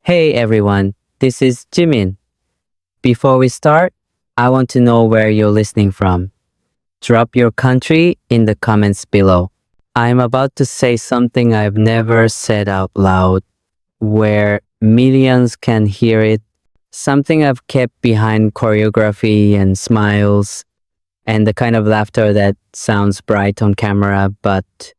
Hey everyone, this is Jimin. Before we start, I want to know where you're listening from. Drop your country in the comments below. I'm about to say something I've never said out loud, where millions can hear it. Something I've kept behind choreography and smiles, and the kind of laughter that sounds bright on camera but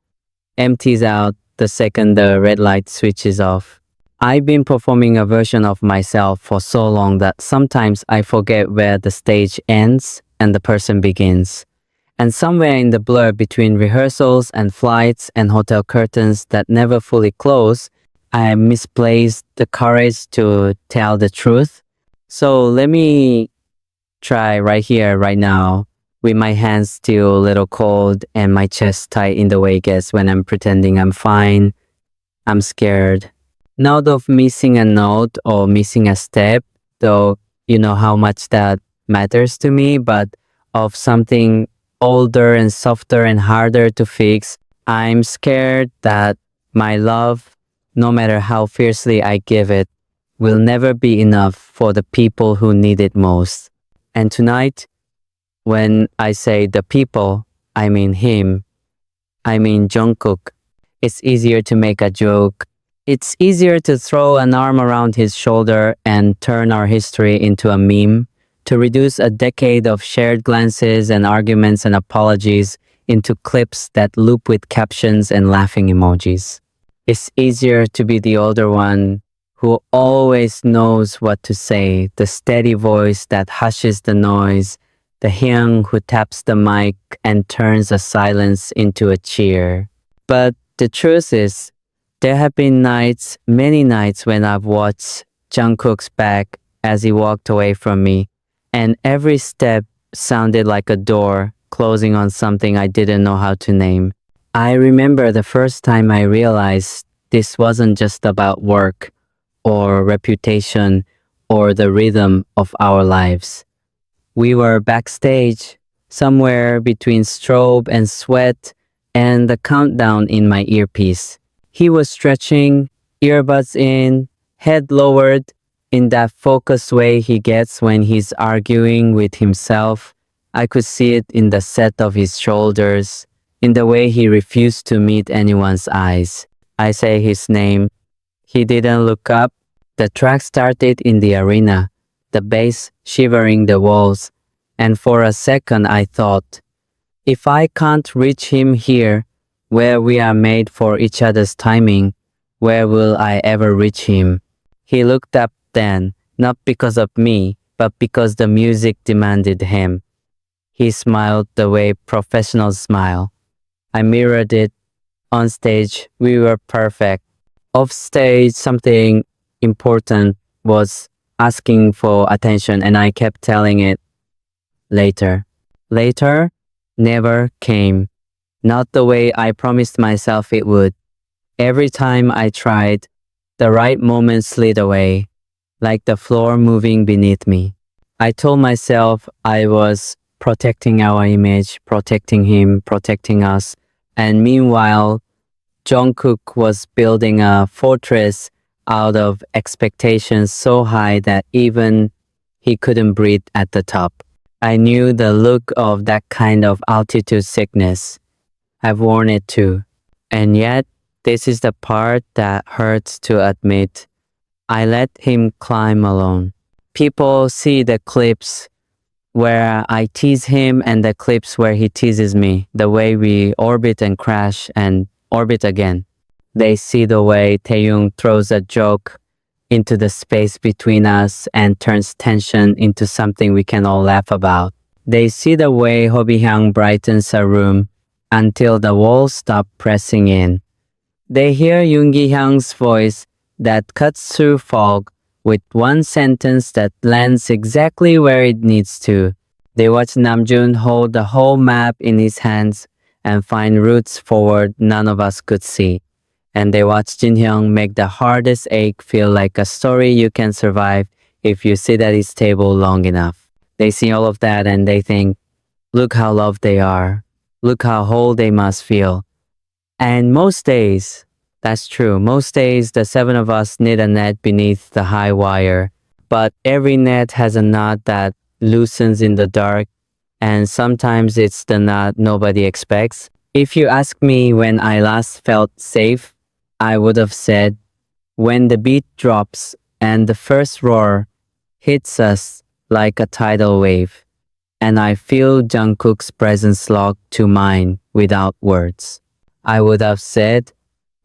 empties out the second the red light switches off. I've been performing a version of myself for so long that sometimes I forget where the stage ends and the person begins. And somewhere in the blur between rehearsals and flights and hotel curtains that never fully close, I misplaced the courage to tell the truth. So let me try right here, right now, with my hands still a little cold and my chest tight in the way it gets when I'm pretending I'm fine. I'm scared. Not of missing a note or missing a step, though you know how much that matters to me, but of something older and softer and harder to fix. I'm scared that my love, no matter how fiercely I give it, will never be enough for the people who need it most. And tonight, when I say the people, I mean him. I mean Jungkook. It's easier to make a joke. It's easier to throw an arm around his shoulder and turn our history into a meme, to reduce a decade of shared glances and arguments and apologies into clips that loop with captions and laughing emojis. It's easier to be the older one who always knows what to say, the steady voice that hushes the noise, the hyung who taps the mic and turns a silence into a cheer. But the truth is, there have been nights, many nights, when I've watched Jungkook's back as he walked away from me, and every step sounded like a door closing on something I didn't know how to name. I remember the first time I realized this wasn't just about work or reputation or the rhythm of our lives. We were backstage, somewhere between strobe and sweat and the countdown in my earpiece. He was stretching, earbuds in, head lowered, in that focused way he gets when he's arguing with himself. I could see it in the set of his shoulders, in the way he refused to meet anyone's eyes. I say his name. He didn't look up. The track started in the arena, the bass shivering the walls, and for a second I thought, if I can't reach him here, where we are made for each other's timing, where will I ever reach him? He looked up then, not because of me, but because the music demanded him. He smiled the way professionals smile. I mirrored it. On stage, we were perfect. Off stage, something important was asking for attention, and I kept telling it later. Later never came. Not the way I promised myself it would. Every time I tried, the right moment slid away, like the floor moving beneath me. I told myself I was protecting our image, protecting him, protecting us, and meanwhile, Jungkook was building a fortress out of expectations so high that even he couldn't breathe at the top. I knew the look of that kind of altitude sickness. I've worn it too. And yet, this is the part that hurts to admit. I let him climb alone. People see the clips where I tease him and the clips where he teases me, the way we orbit and crash and orbit again. They see the way Taeyong throws a joke into the space between us and turns tension into something we can all laugh about. They see the way Hobihyang brightens a room until the walls stop pressing in. They hear Yoon Gi-hyung's voice that cuts through fog with one sentence that lands exactly where it needs to. They watch Namjoon hold the whole map in his hands and find routes forward none of us could see. And they watch Jin-hyung make the hardest ache feel like a story you can survive if you sit at his table long enough. They see all of that and they think, look how loved they are. Look how whole they must feel. And most days, That's true. Most days, the seven of us knit a net beneath the high wire. But every net has a knot that loosens in the dark, and sometimes it's the knot nobody expects. If you ask me when I last felt safe, I would have said when the beat drops and the first roar hits us like a tidal wave, and I feel Jungkook's presence locked to mine without words. I would have said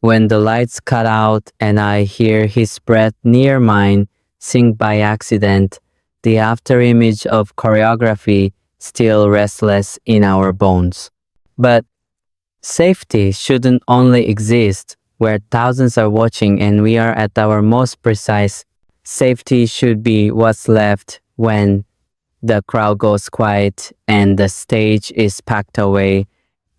when the lights cut out and I hear his breath near mine sink by accident, the afterimage of choreography still restless in our bones. But safety shouldn't only exist where thousands are watching and we are at our most precise. Safety should be what's left when the crowd goes quiet and the stage is packed away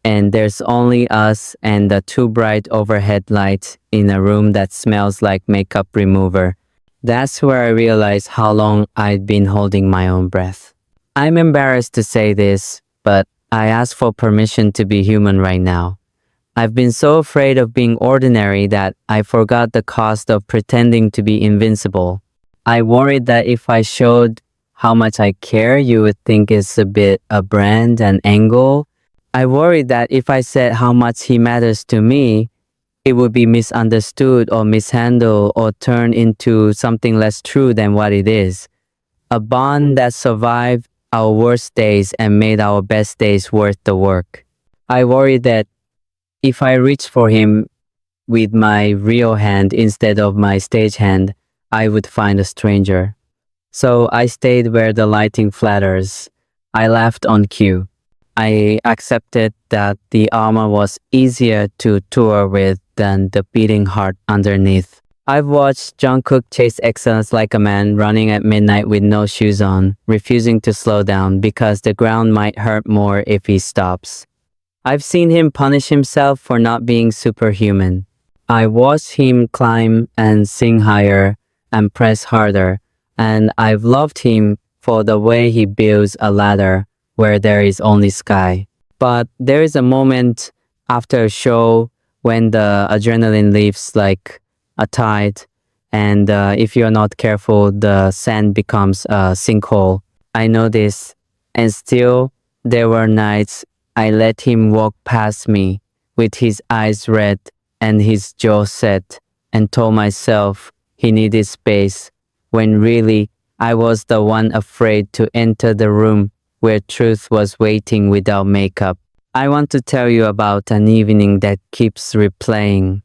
and there's only us and the two bright overhead lights in a room that smells like makeup remover. That's where I realized how long I'd been holding my own breath. I'm embarrassed to say this, but I ask for permission to be human right now. I've been so afraid of being ordinary that I forgot the cost of pretending to be invincible. I worried that if I showed how much I care, you would think it's a bit a brand and angle. I worried that if I said how much he matters to me, it would be misunderstood or mishandled or turned into something less true than what it is. A bond that survived our worst days and made our best days worth the work. I worried that if I reached for him with my real hand instead of my stage hand, I would find a stranger. So I stayed where the lighting flatters. I laughed on cue. I accepted that the armor was easier to tour with than the beating heart underneath. I've watched Jungkook chase excellence like a man running at midnight with no shoes on, refusing to slow down because the ground might hurt more if he stops. I've seen him punish himself for not being superhuman. I watched him climb and sing higher and press harder, and I've loved him for the way he builds a ladder where there is only sky. But there is a moment after a show when the adrenaline leaves like a tide, and if you're not careful, the sand becomes a sinkhole. I know this, and still, there were nights I let him walk past me with his eyes red and his jaw set, and told myself he needed space when really I was the one afraid to enter the room where truth was waiting without makeup. I want to tell you about an evening that keeps replaying.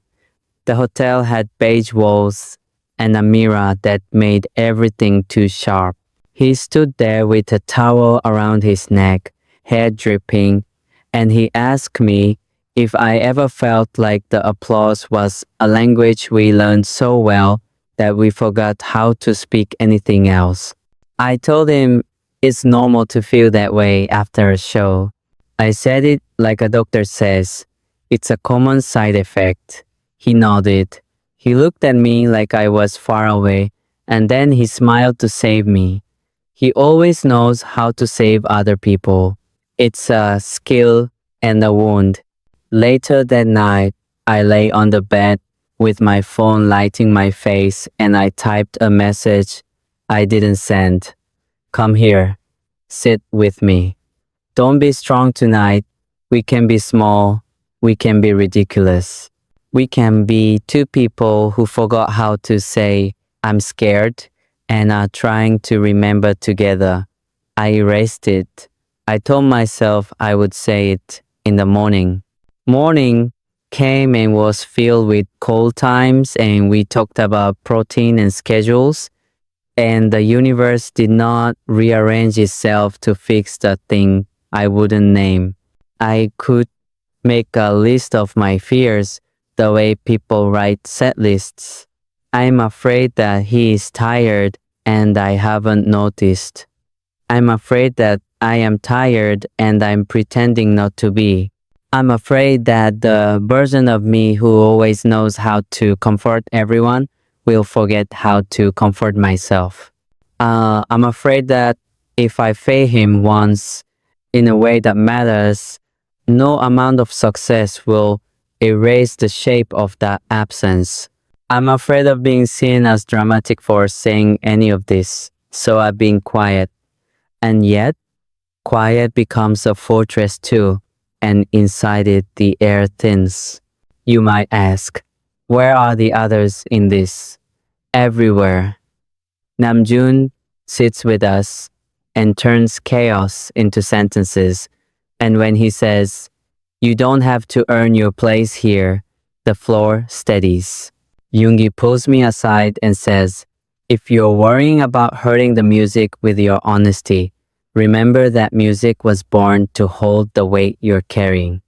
The hotel had beige walls and a mirror that made everything too sharp. He stood there with a towel around his neck, hair dripping, and he asked me if I ever felt like the applause was a language we learned so well that we forgot how to speak anything else. I told him it's normal to feel that way after a show. I said it like a doctor says, it's a common side effect. He nodded. He looked at me like I was far away, and then he smiled to save me. He always knows how to save other people. It's a skill and a wound. Later that night, I lay on the bed with my phone lighting my face and I typed a message I didn't send. Come here. Sit with me. Don't be strong tonight. We can be small. We can be ridiculous. We can be two people who forgot how to say, I'm scared, and are trying to remember together. I erased it. I told myself I would say it in the morning. Morning came and was filled with cold times, and we talked about protein and schedules, and the universe did not rearrange itself to fix the thing I wouldn't name. I could make a list of my fears the way people write set lists. I'm afraid that he is tired and I haven't noticed. I'm afraid that I am tired and I'm pretending not to be. I'm afraid that the version of me who always knows how to comfort everyone will forget how to comfort myself. I'm afraid that if I fail him once in a way that matters, no amount of success will erase the shape of that absence. I'm afraid of being seen as dramatic for saying any of this, so I've been quiet. And yet, quiet becomes a fortress too, and inside it the air thins. You might ask, where are the others in this? Everywhere. Namjoon sits with us and turns chaos into sentences. And when he says, you don't have to earn your place here, the floor steadies. Yoongi pulls me aside and says, if you're worrying about hurting the music with your honesty, remember that music was born to hold the weight you're carrying.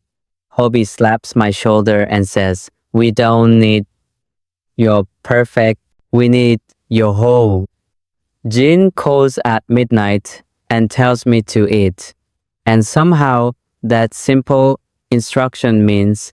Hobie slaps my shoulder and says, we don't need your perfect, we need your whole. Jin calls at midnight and tells me to eat. And somehow that simple instruction means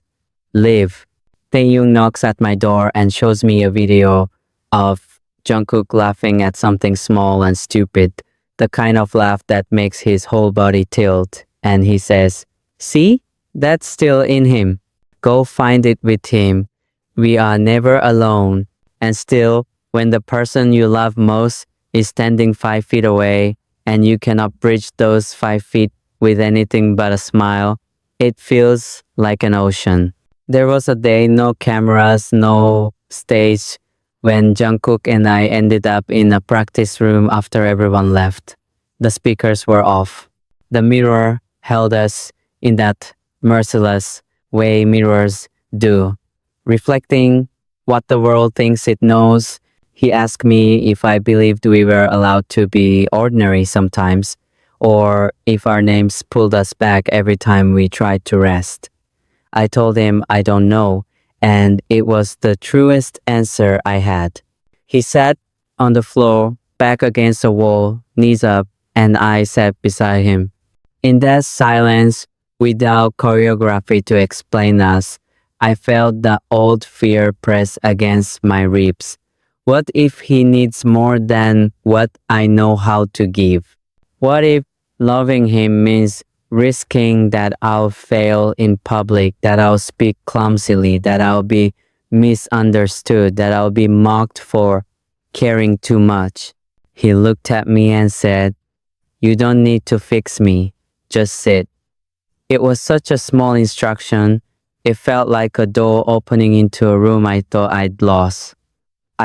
live. Taeyong knocks at my door and shows me a video of Jungkook laughing at something small and stupid, the kind of laugh that makes his whole body tilt. And he says, see, that's still in him. Go find it with him. We are never alone. And still, when the person you love most is standing 5 feet away and you cannot bridge those 5 feet with anything but a smile, it feels like an ocean. There was a day, no cameras, no stage, when Jungkook and I ended up in a practice room after everyone left. The speakers were off. The mirror held us in that merciless way mirrors do, reflecting what the world thinks it knows. He asked me if I believed we were allowed to be ordinary sometimes, or if our names pulled us back every time we tried to rest. I told him I don't know, and it was the truest answer I had. He sat on the floor, back against the wall, knees up, and I sat beside him. In that silence, without choreography to explain us, I felt the old fear press against my ribs. What if he needs more than what I know how to give? What if loving him means risking that I'll fail in public, that I'll speak clumsily, that I'll be misunderstood, that I'll be mocked for caring too much? He looked at me and said, you don't need to fix me, just sit. It was such a small instruction. It felt like a door opening into a room I thought I'd lost.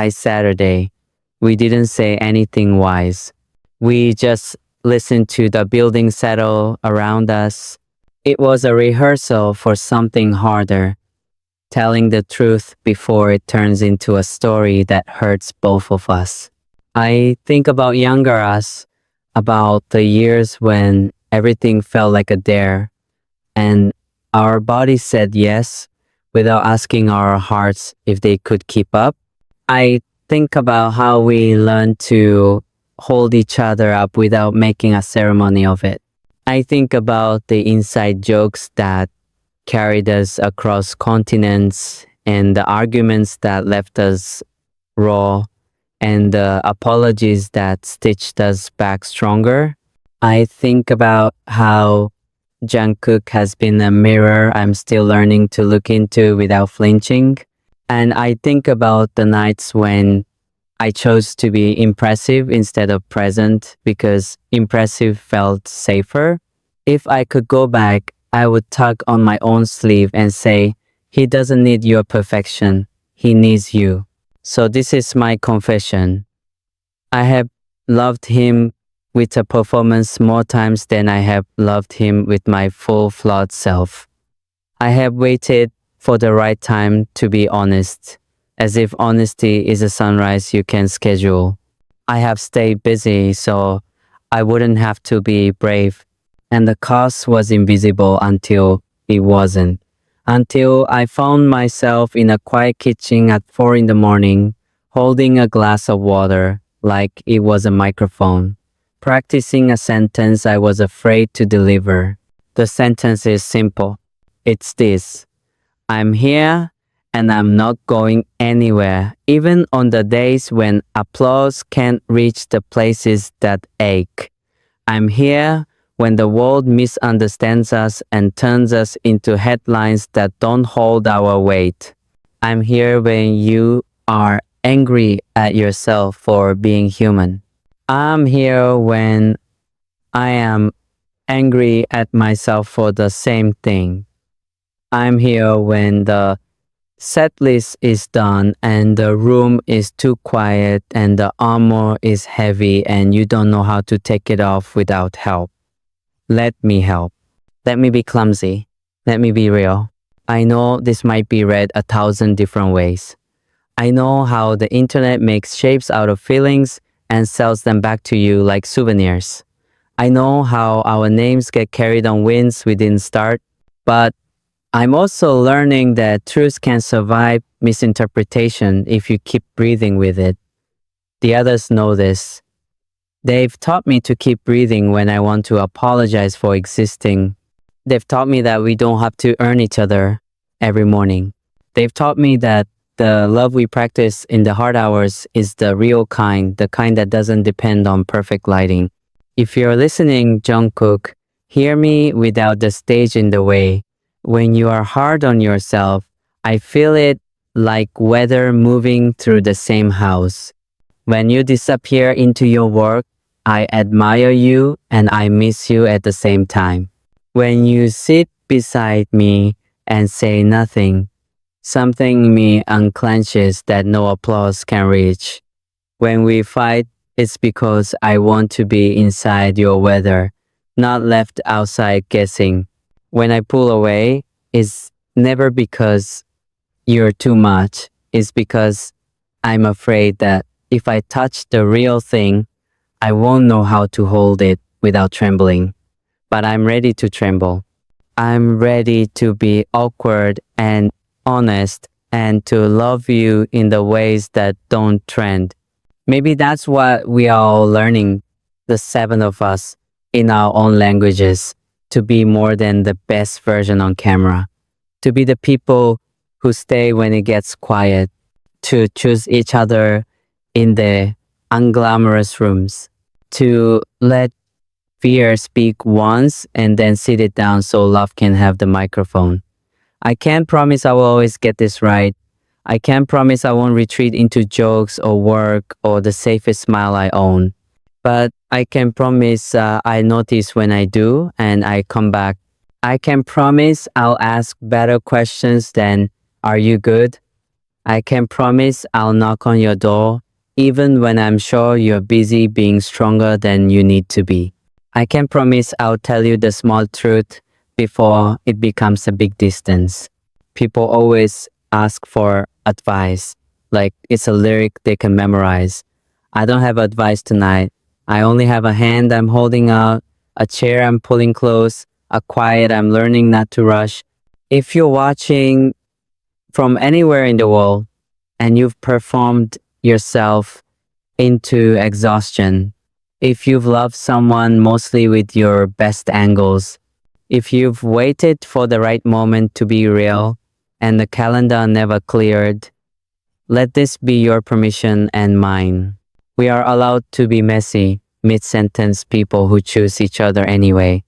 Saturday, we didn't say anything wise. We just listened to the building settle around us. It was a rehearsal for something harder, telling the truth before it turns into a story that hurts both of us. I think about younger us, about the years when everything felt like a dare, and our bodies said yes without asking our hearts if they could keep up. I think about how we learned to hold each other up without making a ceremony of it. I think about the inside jokes that carried us across continents and the arguments that left us raw and the apologies that stitched us back stronger. I think about how Jungkook has been a mirror I'm still learning to look into without flinching. And I think about the nights when I chose to be impressive instead of present because impressive felt safer. If I could go back, I would tug on my own sleeve and say, he doesn't need your perfection, he needs you. So this is my confession. I have loved him with a performance more times than I have loved him with my full flawed self. I have waited for the right time to be honest, as if honesty is a sunrise you can schedule. I have stayed busy so I wouldn't have to be brave, and the cost was invisible until it wasn't. Until I found myself in a quiet kitchen at 4 in the morning, holding a glass of water like it was a microphone, practicing a sentence I was afraid to deliver. The sentence is simple. It's this: I'm here and I'm not going anywhere, even on the days when applause can't reach the places that ache. I'm here when the world misunderstands us and turns us into headlines that don't hold our weight. I'm here when you are angry at yourself for being human. I'm here when I am angry at myself for the same thing. I'm here when the set list is done and the room is too quiet and the armor is heavy and you don't know how to take it off without help. Let me help. Let me be clumsy. Let me be real. I know this might be read 1,000 different ways. I know how the internet makes shapes out of feelings and sells them back to you like souvenirs. I know how our names get carried on winds we didn't start, but I'm also learning that truth can survive misinterpretation if you keep breathing with it. The others know this. They've taught me to keep breathing when I want to apologize for existing. They've taught me that we don't have to earn each other every morning. They've taught me that the love we practice in the hard hours is the real kind, the kind that doesn't depend on perfect lighting. If you're listening, Jungkook, hear me without the stage in the way. When you are hard on yourself, I feel it like weather moving through the same house. When you disappear into your work, I admire you and I miss you at the same time. When you sit beside me and say nothing, something in me unclenches that no applause can reach. When we fight, it's because I want to be inside your weather, not left outside guessing. When I pull away, it's never because you're too much. It's because I'm afraid that if I touch the real thing, I won't know how to hold it without trembling. But I'm ready to tremble. I'm ready to be awkward and honest and to love you in the ways that don't trend. Maybe that's what we are all learning, the seven of us, in our own languages, to be more than the best version on camera, to be the people who stay when it gets quiet, to choose each other in the unglamorous rooms, to let fear speak once and then sit it down so love can have the microphone. I can't promise I will always get this right. I can't promise I won't retreat into jokes or work or the safest smile I own. But I can promise I notice when I do and I come back. I can promise I'll ask better questions than, "Are you good?" I can promise I'll knock on your door even when I'm sure you're busy being stronger than you need to be. I can promise I'll tell you the small truth before it becomes a big distance. People always ask for advice, like it's a lyric they can memorize. I don't have advice tonight. I only have a hand I'm holding out, a chair I'm pulling close, a quiet I'm learning not to rush. If you're watching from anywhere in the world and you've performed yourself into exhaustion, if you've loved someone mostly with your best angles, if you've waited for the right moment to be real and the calendar never cleared, let this be your permission and mine. We are allowed to be messy, mid-sentence people who choose each other anyway.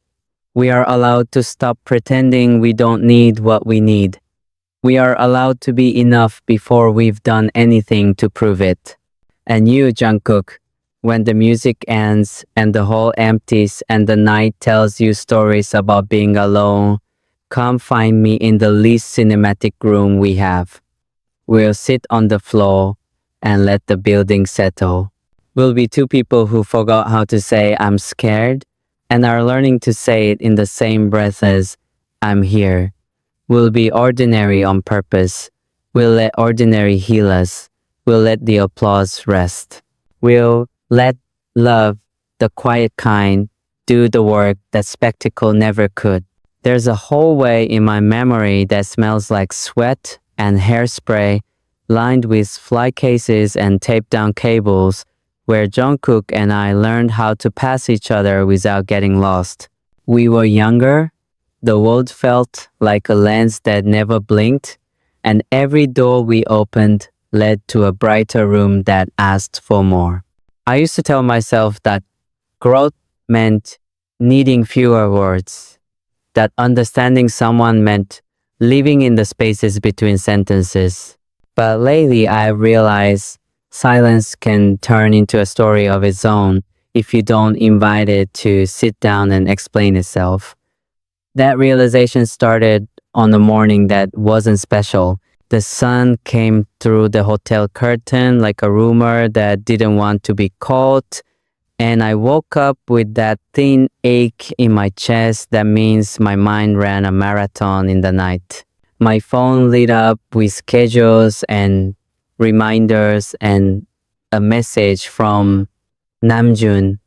We are allowed to stop pretending we don't need what we need. We are allowed to be enough before we've done anything to prove it. And you, Jungkook, when the music ends and the hall empties and the night tells you stories about being alone, come find me in the least cinematic room we have. We'll sit on the floor and let the building settle. We'll be two people who forgot how to say I'm scared and are learning to say it in the same breath as I'm here. We'll be ordinary on purpose. We'll let ordinary heal us. We'll let the applause rest. We'll let love, the quiet kind, do the work that spectacle never could. There's a hallway in my memory that smells like sweat and hairspray, lined with fly cases and taped down cables, where Jungkook and I learned how to pass each other without getting lost. We were younger, the world felt like a lens that never blinked, and every door we opened led to a brighter room that asked for more. I used to tell myself that growth meant needing fewer words, that understanding someone meant living in the spaces between sentences. But lately, I realized silence can turn into a story of its own if you don't invite it to sit down and explain itself. That realization started on a morning that wasn't special. The sun came through the hotel curtain like a rumor that didn't want to be caught, and I woke up with that thin ache in my chest that means my mind ran a marathon in the night. My phone lit up with schedules and reminders and a message from Namjoon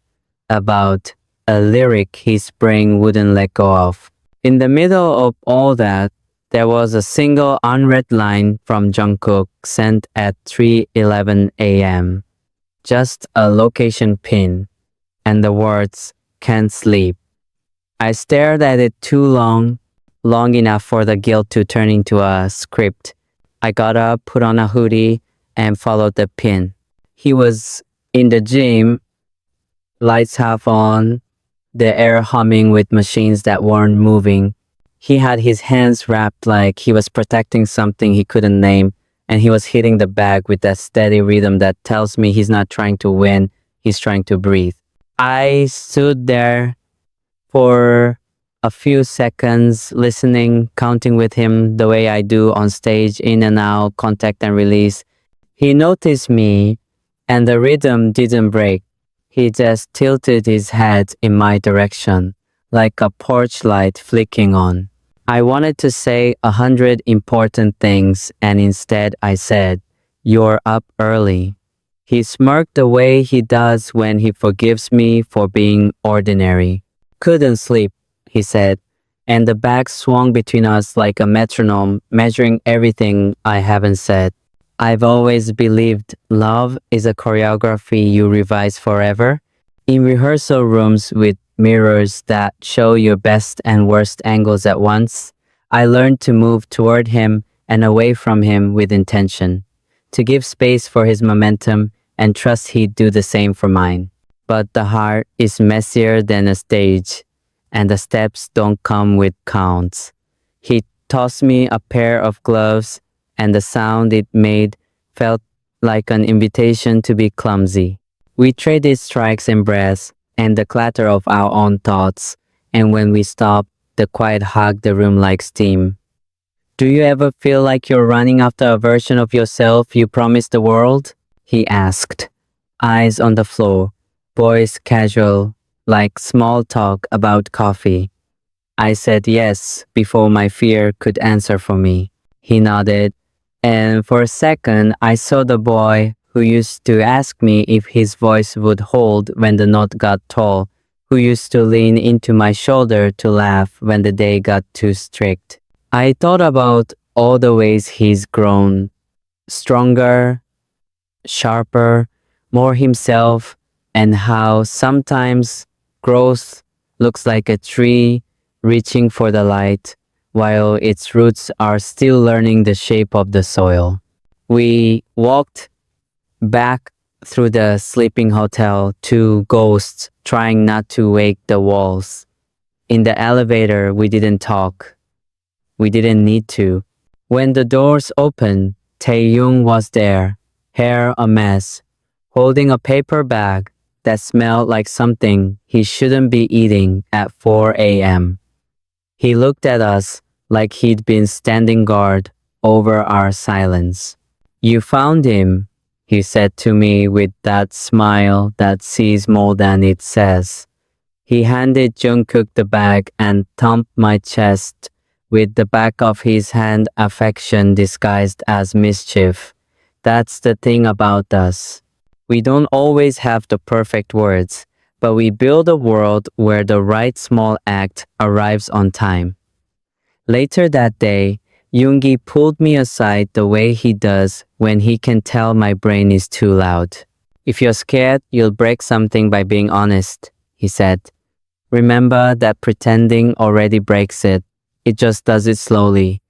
about a lyric his brain wouldn't let go of. In the middle of all that, there was a single unread line from Jungkook sent at 3:11 a.m. Just a location pin and the words "can't sleep." I stared at it too long, long enough for the guilt to turn into a script. I got up, put on a hoodie, and followed the pin. He was in the gym, lights half on, the air humming with machines that weren't moving. He had his hands wrapped like he was protecting something he couldn't name, and he was hitting the bag with that steady rhythm that tells me he's not trying to win, he's trying to breathe. I stood there for a few seconds, listening, counting with him the way I do on stage, in and out, contact and release. He noticed me, and the rhythm didn't break. He just tilted his head in my direction, like a porch light flicking on. I wanted to say 100 important things, and instead I said, "You're up early." He smirked the way he does when he forgives me for being ordinary. "Couldn't sleep," he said, and the bag swung between us like a metronome, measuring everything I haven't said. I've always believed love is a choreography you revise forever. In rehearsal rooms with mirrors that show your best and worst angles at once, I learned to move toward him and away from him with intention, to give space for his momentum and trust he'd do the same for mine. But the heart is messier than a stage, and the steps don't come with counts. He tossed me a pair of gloves, and the sound it made felt like an invitation to be clumsy. We traded strikes and breaths and the clatter of our own thoughts, and when we stopped, the quiet hugged the room like steam. "Do you ever feel like you're running after a version of yourself you promised the world?" he asked. Eyes on the floor, voice casual, like small talk about coffee. I said yes before my fear could answer for me. He nodded, and for a second I saw the boy who used to ask me if his voice would hold when the note got tall, who used to lean into my shoulder to laugh when the day got too strict. I thought about all the ways he's grown, stronger, sharper, more himself, and how sometimes growth looks like a tree reaching for the light while its roots are still learning the shape of the soil. We walked back through the sleeping hotel, two ghosts trying not to wake the walls. In the elevator, we didn't talk. We didn't need to. When the doors opened, Tae-young was there, hair a mess, holding a paper bag that smelled like something he shouldn't be eating at 4 a.m. He looked at us like he'd been standing guard over our silence. "You found him," he said to me with that smile that sees more than it says. He handed Jungkook the bag and thumped my chest with the back of his hand, affection disguised as mischief. That's the thing about us. We don't always have the perfect words, but we build a world where the right small act arrives on time. Later that day, Yoongi pulled me aside the way he does when he can tell my brain is too loud. "If you're scared, you'll break something by being honest," he said. "Remember that pretending already breaks it. It just does it slowly."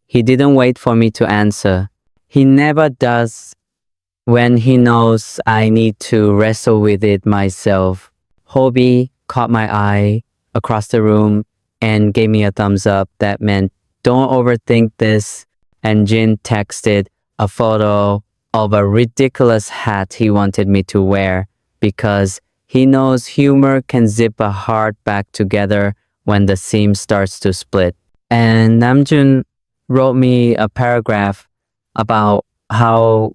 He didn't wait for me to answer. He never does when he knows I need to wrestle with it myself. Hobie caught my eye, across the room and gave me a thumbs up that meant don't overthink this. And Jin texted a photo of a ridiculous hat he wanted me to wear because he knows humor can zip a heart back together when the seam starts to split. And Namjoon wrote me a paragraph about how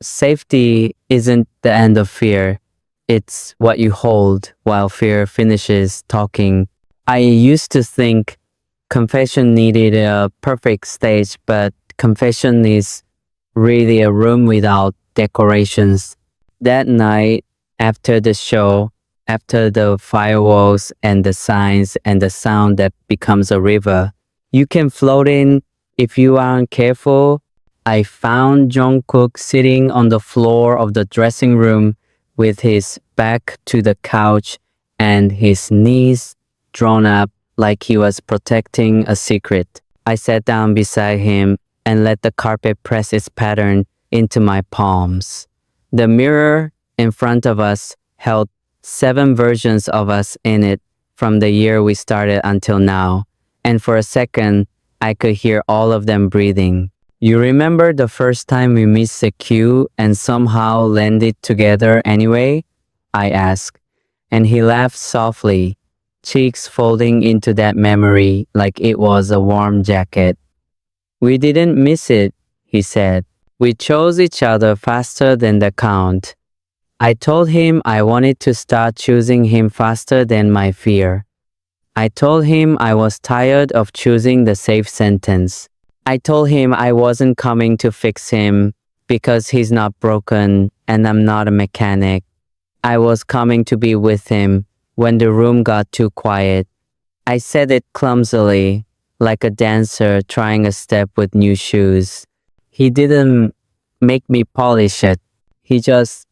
safety isn't the end of fear. It's what you hold while fear finishes talking. I used to think confession needed a perfect stage, but confession is really a room without decorations. That night, after the show, after the fireworks and the signs and the sound that becomes a river, you can float in if you aren't careful. I found Jungkook sitting on the floor of the dressing room with his back to the couch and his knees drawn up like he was protecting a secret. I sat down beside him and let the carpet press its pattern into my palms. The mirror in front of us held 7 versions of us in it from the year we started until now, and for a second, I could hear all of them breathing. You remember the first time we missed a cue and somehow landed together anyway? I asked, and he laughed softly, cheeks folding into that memory like it was a warm jacket. We didn't miss it, he said. We chose each other faster than the count. I told him I wanted to start choosing him faster than my fear. I told him I was tired of choosing the safe sentence. I told him I wasn't coming to fix him because he's not broken and I'm not a mechanic. I was coming to be with him when the room got too quiet. I said it clumsily, like a dancer trying a step with new shoes. He didn't make me polish it. He just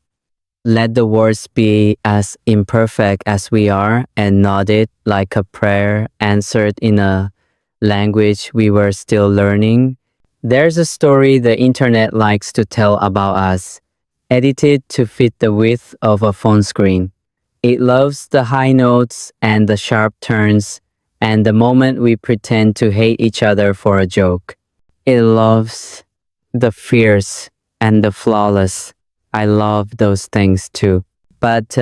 let the words be as imperfect as we are and nodded like a prayer answered in a language we were still learning. There's a story the internet likes to tell about us, edited to fit the width of a phone screen. It loves the high notes and the sharp turns and the moment we pretend to hate each other for a joke. It loves the fierce and the flawless. I love those things too. But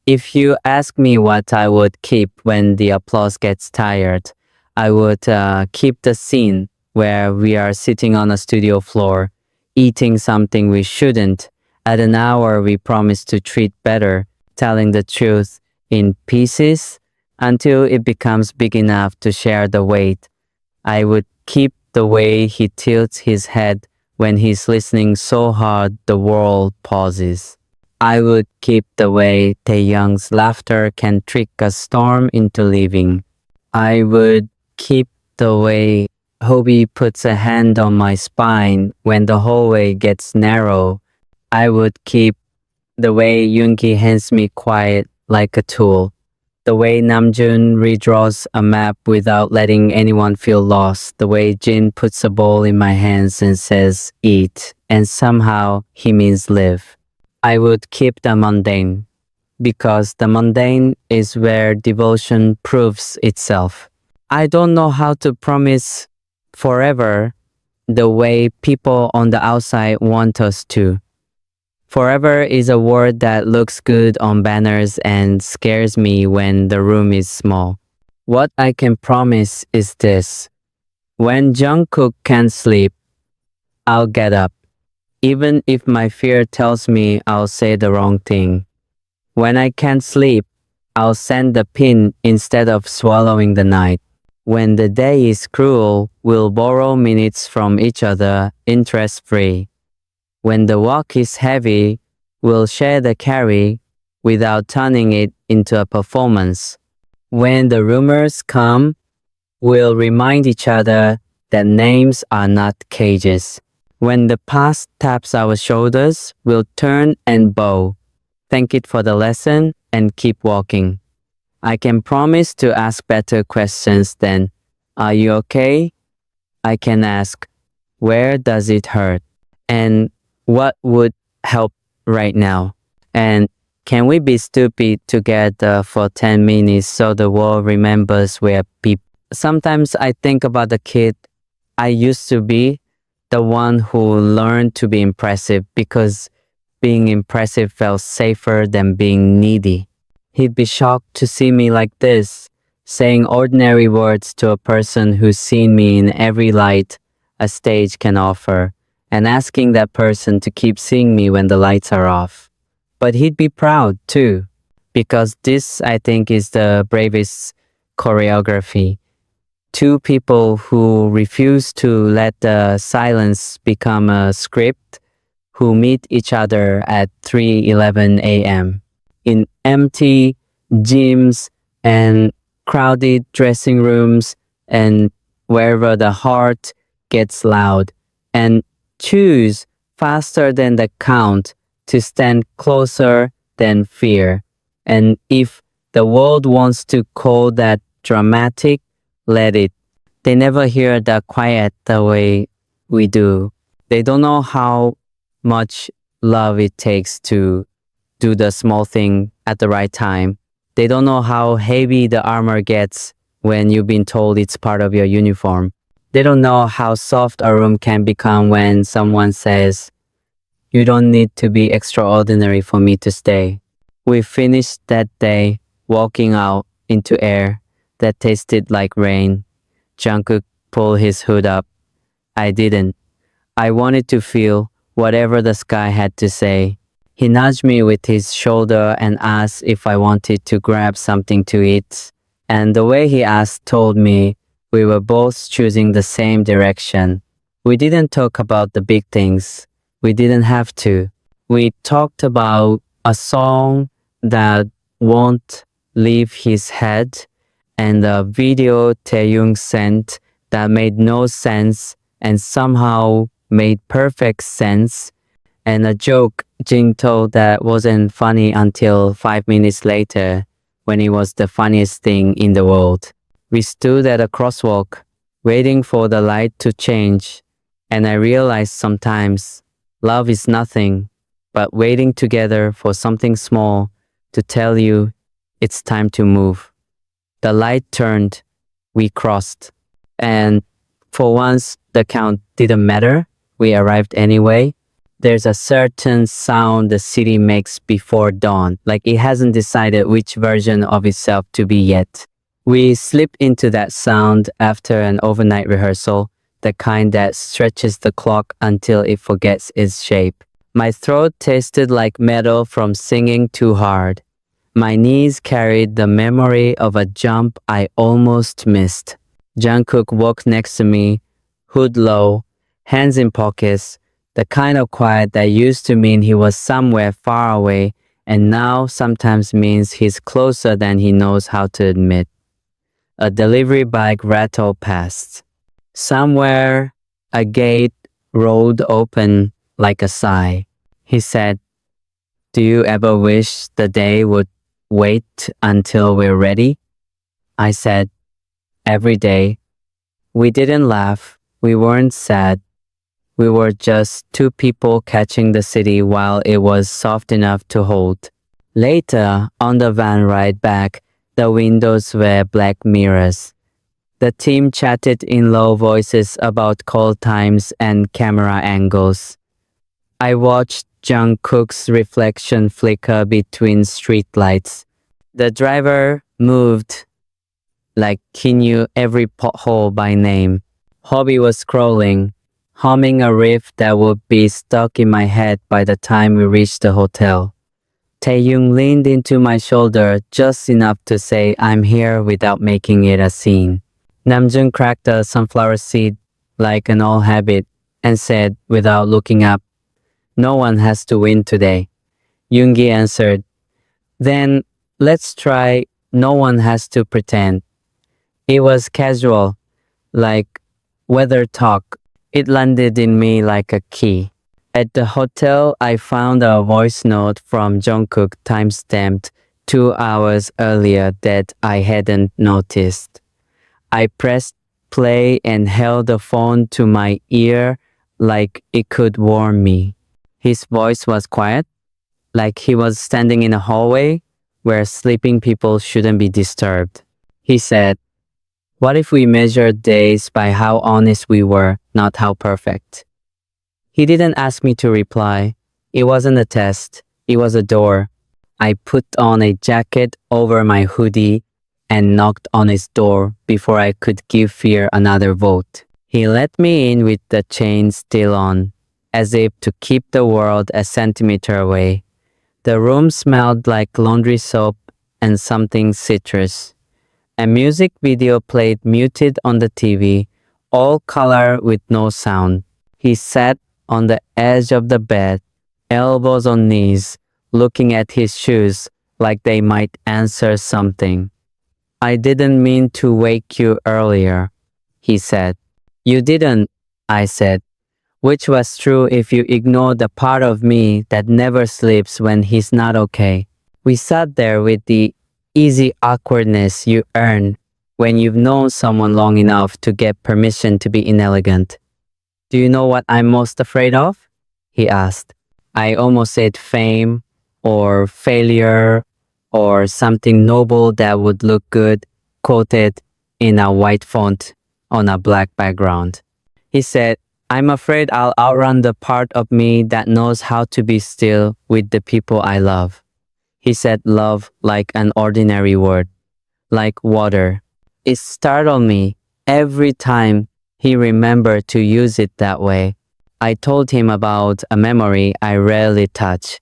if you ask me what I would keep when the applause gets tired, I would keep the scene where we are sitting on a studio floor, eating something we shouldn't, at an hour we promised to treat better, telling the truth in pieces until it becomes big enough to share the weight. I would keep the way he tilts his head when he's listening so hard the world pauses. I would keep the way Taeyoung's laughter can trick a storm into leaving. I would keep the way Hobie puts a hand on my spine when the hallway gets narrow. I would keep the way Yoongi hands me quiet like a tool. The way Namjoon redraws a map without letting anyone feel lost. The way Jin puts a bowl in my hands and says, eat, and somehow he means live. I would keep the mundane, because the mundane is where devotion proves itself. I don't know how to promise forever the way people on the outside want us to. Forever is a word that looks good on banners and scares me when the room is small. What I can promise is this. When Jungkook can't sleep, I'll get up, even if my fear tells me I'll say the wrong thing. When I can't sleep, I'll send the pin instead of swallowing the night. When the day is cruel, we'll borrow minutes from each other interest-free. When the walk is heavy, we'll share the carry without turning it into a performance. When the rumors come, we'll remind each other that names are not cages. When the past taps our shoulders, we'll turn and bow, thank it for the lesson, and keep walking. I can promise to ask better questions than, are you okay? I can ask, where does it hurt? And what would help right now? And Can we be stupid together for 10 minutes so the world remembers we're people? Sometimes I think about the kid I used to be, the one who learned to be impressive because being impressive felt safer than being needy. He'd be shocked to see me like this, saying ordinary words to a person who's seen me in every light a stage can offer, and asking that person to keep seeing me when the lights are off. But he'd be proud too, because this, I think, is the bravest choreography. Two people who refuse to let the silence become a script, who meet each other at 3:11 a.m. in empty gyms and crowded dressing rooms and wherever the heart gets loud, and choose faster than the count to stand closer than fear. And if the world wants to call that dramatic, let it. They never hear the quiet the way we do. They don't know how much love it takes to do the small thing at the right time. They don't know how heavy the armor gets when you've been told it's part of your uniform. They don't know how soft a room can become when someone says, "You don't need to be extraordinary for me to stay." We finished that day walking out into air that tasted like rain. Jungkook pulled his hood up. I didn't. I wanted to feel whatever the sky had to say. He nudged me with his shoulder and asked if I wanted to grab something to eat. And the way he asked told me we were both choosing the same direction. We didn't talk about the big things. We didn't have to. We talked about a song that won't leave his head and a video Taeyong sent that made no sense and somehow made perfect sense, and a joke Jin told that wasn't funny until 5 minutes later when it was the funniest thing in the world. We stood at a crosswalk waiting for the light to change, and I realized sometimes love is nothing but waiting together for something small to tell you it's time to move. The light turned, we crossed, and for once the count didn't matter. We arrived anyway. There's a certain sound the city makes before dawn, like it hasn't decided which version of itself to be yet. We slip into that sound after an overnight rehearsal, the kind that stretches the clock until it forgets its shape. My throat tasted like metal from singing too hard. My knees carried the memory of a jump I almost missed. Jungkook walked next to me, hood low, hands in pockets, the kind of quiet that used to mean he was somewhere far away and now sometimes means he's closer than he knows how to admit. A delivery bike rattled past. Somewhere, a gate rolled open like a sigh. He said, "Do you ever wish the day would wait until we're ready?" I said, "Every day." We didn't laugh. We weren't sad. We were just two people catching the city while it was soft enough to hold. Later, on the van ride back, the windows were black mirrors. The team chatted in low voices about call times and camera angles. I watched Jungkook's reflection flicker between streetlights. The driver moved like he knew every pothole by name. Hobby was scrolling, humming a riff that would be stuck in my head by the time we reached the hotel. Taeyong leaned into my shoulder just enough to say I'm here without making it a scene. Namjoon cracked a sunflower seed like an old habit and said without looking up, "No one has to win today." Yoongi answered, "Then let's try no one has to pretend." It was casual, like weather talk. It landed in me like a key. At the hotel, I found a voice note from Jungkook time-stamped 2 hours earlier that I hadn't noticed. I pressed play and held the phone to my ear like it could warm me. His voice was quiet, like he was standing in a hallway where sleeping people shouldn't be disturbed. He said, "What if we measured days by how honest we were, not how perfect?" He didn't ask me to reply. It wasn't a test, it was a door. I put on a jacket over my hoodie and knocked on his door before I could give fear another vote. He let me in with the chain still on, as if to keep the world a centimeter away. The room smelled like laundry soap and something citrus. A music video played muted on the TV, all color with no sound. He sat on the edge of the bed, elbows on knees, looking at his shoes like they might answer something. "I didn't mean to wake you earlier," he said. "You didn't," I said, which was true if you ignore the part of me that never sleeps when he's not okay. We sat there with the easy awkwardness you earn when you've known someone long enough to get permission to be inelegant. "Do you know what I'm most afraid of?" he asked. I almost said fame or failure or something noble that would look good quoted in a white font on a black background. He said, "I'm afraid I'll outrun the part of me that knows how to be still with the people I love." He said love like an ordinary word, like water. It startled me every time he remembered to use it that way. I told him about a memory I rarely touch.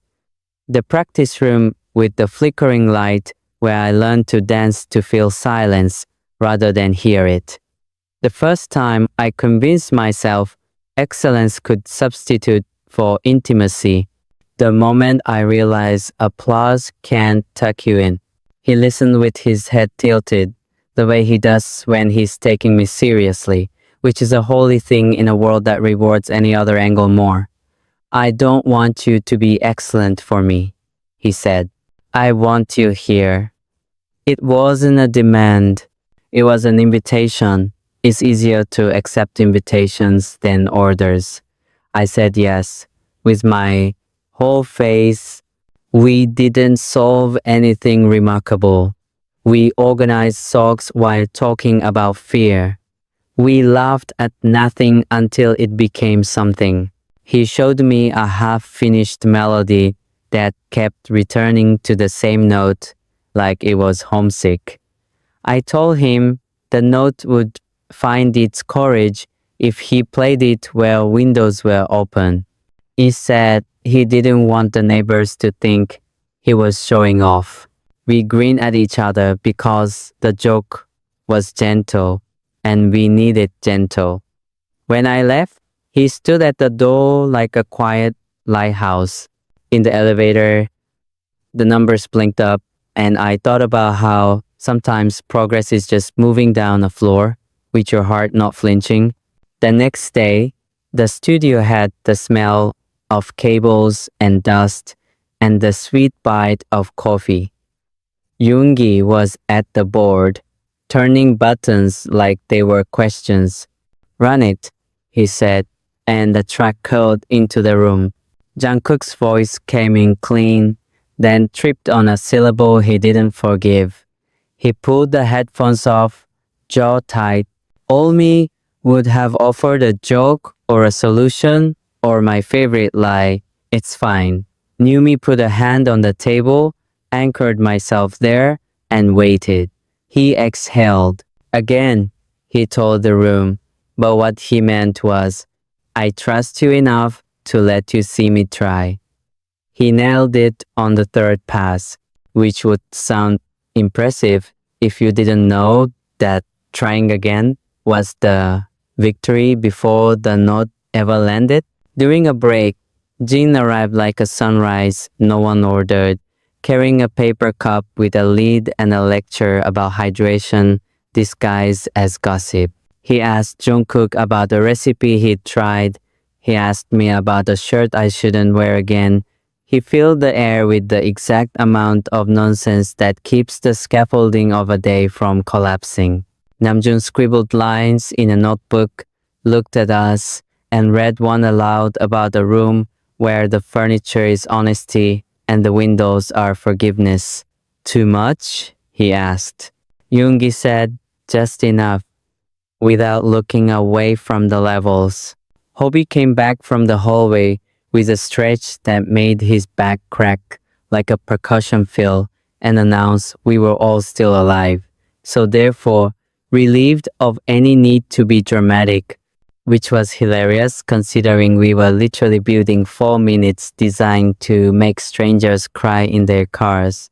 The practice room with the flickering light where I learned to dance to feel silence rather than hear it. The first time I convinced myself excellence could substitute for intimacy. The moment I realized applause can't tuck you in. He listened with his head tilted, the way he does when he's taking me seriously, which is a holy thing in a world that rewards any other angle more. "I don't want you to be excellent for me," he said. "I want you here." It wasn't a demand. It was an invitation. It's easier to accept invitations than orders. I said yes, with my whole face. We didn't solve anything remarkable. We organized socks while talking about fear. We laughed at nothing until it became something. He showed me a half-finished melody that kept returning to the same note like it was homesick. I told him the note would find its courage if he played it where windows were open. He said he didn't want the neighbors to think he was showing off. We grinned at each other because the joke was gentle and we needed gentle. When I left, he stood at the door like a quiet lighthouse. In the elevator, the numbers blinked up, and I thought about how sometimes progress is just moving down a floor with your heart not flinching. The next day, the studio had the smell of cables and dust and the sweet bite of coffee. Yoongi was at the board, turning buttons like they were questions. "Run it," he said, and the track curled into the room. Jungkook's voice came in clean, then tripped on a syllable he didn't forgive. He pulled the headphones off, jaw tight. Olmi would have offered a joke or a solution, or my favorite lie, "It's fine." Numi put a hand on the table, anchored myself there, and waited. He exhaled. "Again," he told the room, but what he meant was, "I trust you enough to let you see me try." He nailed it on the third pass, which would sound impressive if you didn't know that trying again was the victory before the note ever landed. During a break, Jin arrived like a sunrise no one ordered, carrying a paper cup with a lid and a lecture about hydration disguised as gossip. He asked Jungkook about the recipe he'd tried. He asked me about the shirt I shouldn't wear again. He filled the air with the exact amount of nonsense that keeps the scaffolding of a day from collapsing. Namjoon scribbled lines in a notebook, looked at us, and read one aloud about a room where the furniture is honesty and the windows are forgiveness. Too much? He asked. Yoongi said, just enough, without looking away from the levels. Hobie came back from the hallway with a stretch that made his back crack like a percussion fill and announced we were all still alive. So therefore, relieved of any need to be dramatic, which was hilarious considering we were literally building 4 minutes designed to make strangers cry in their cars.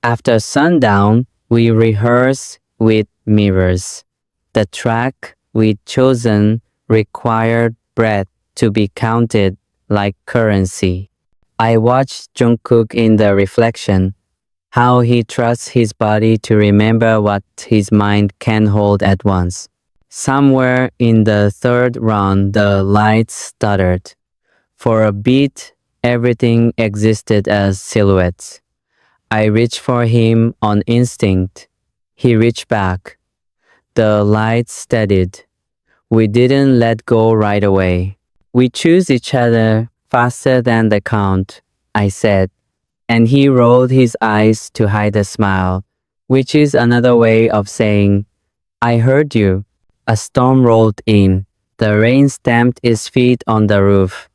After sundown, we rehearsed with mirrors. The track we'd chosen required breath to be counted like currency. I watched Jungkook in the reflection, how he trusts his body to remember what his mind can hold at once. Somewhere in the third round, the lights stuttered. For a beat, everything existed as silhouettes. I reached for him on instinct. He reached back. The lights steadied. We didn't let go right away. We choose each other faster than the count, I said, and he rolled his eyes to hide a smile, which is another way of saying, I heard you. A storm rolled in. The rain stamped its feet on the roof.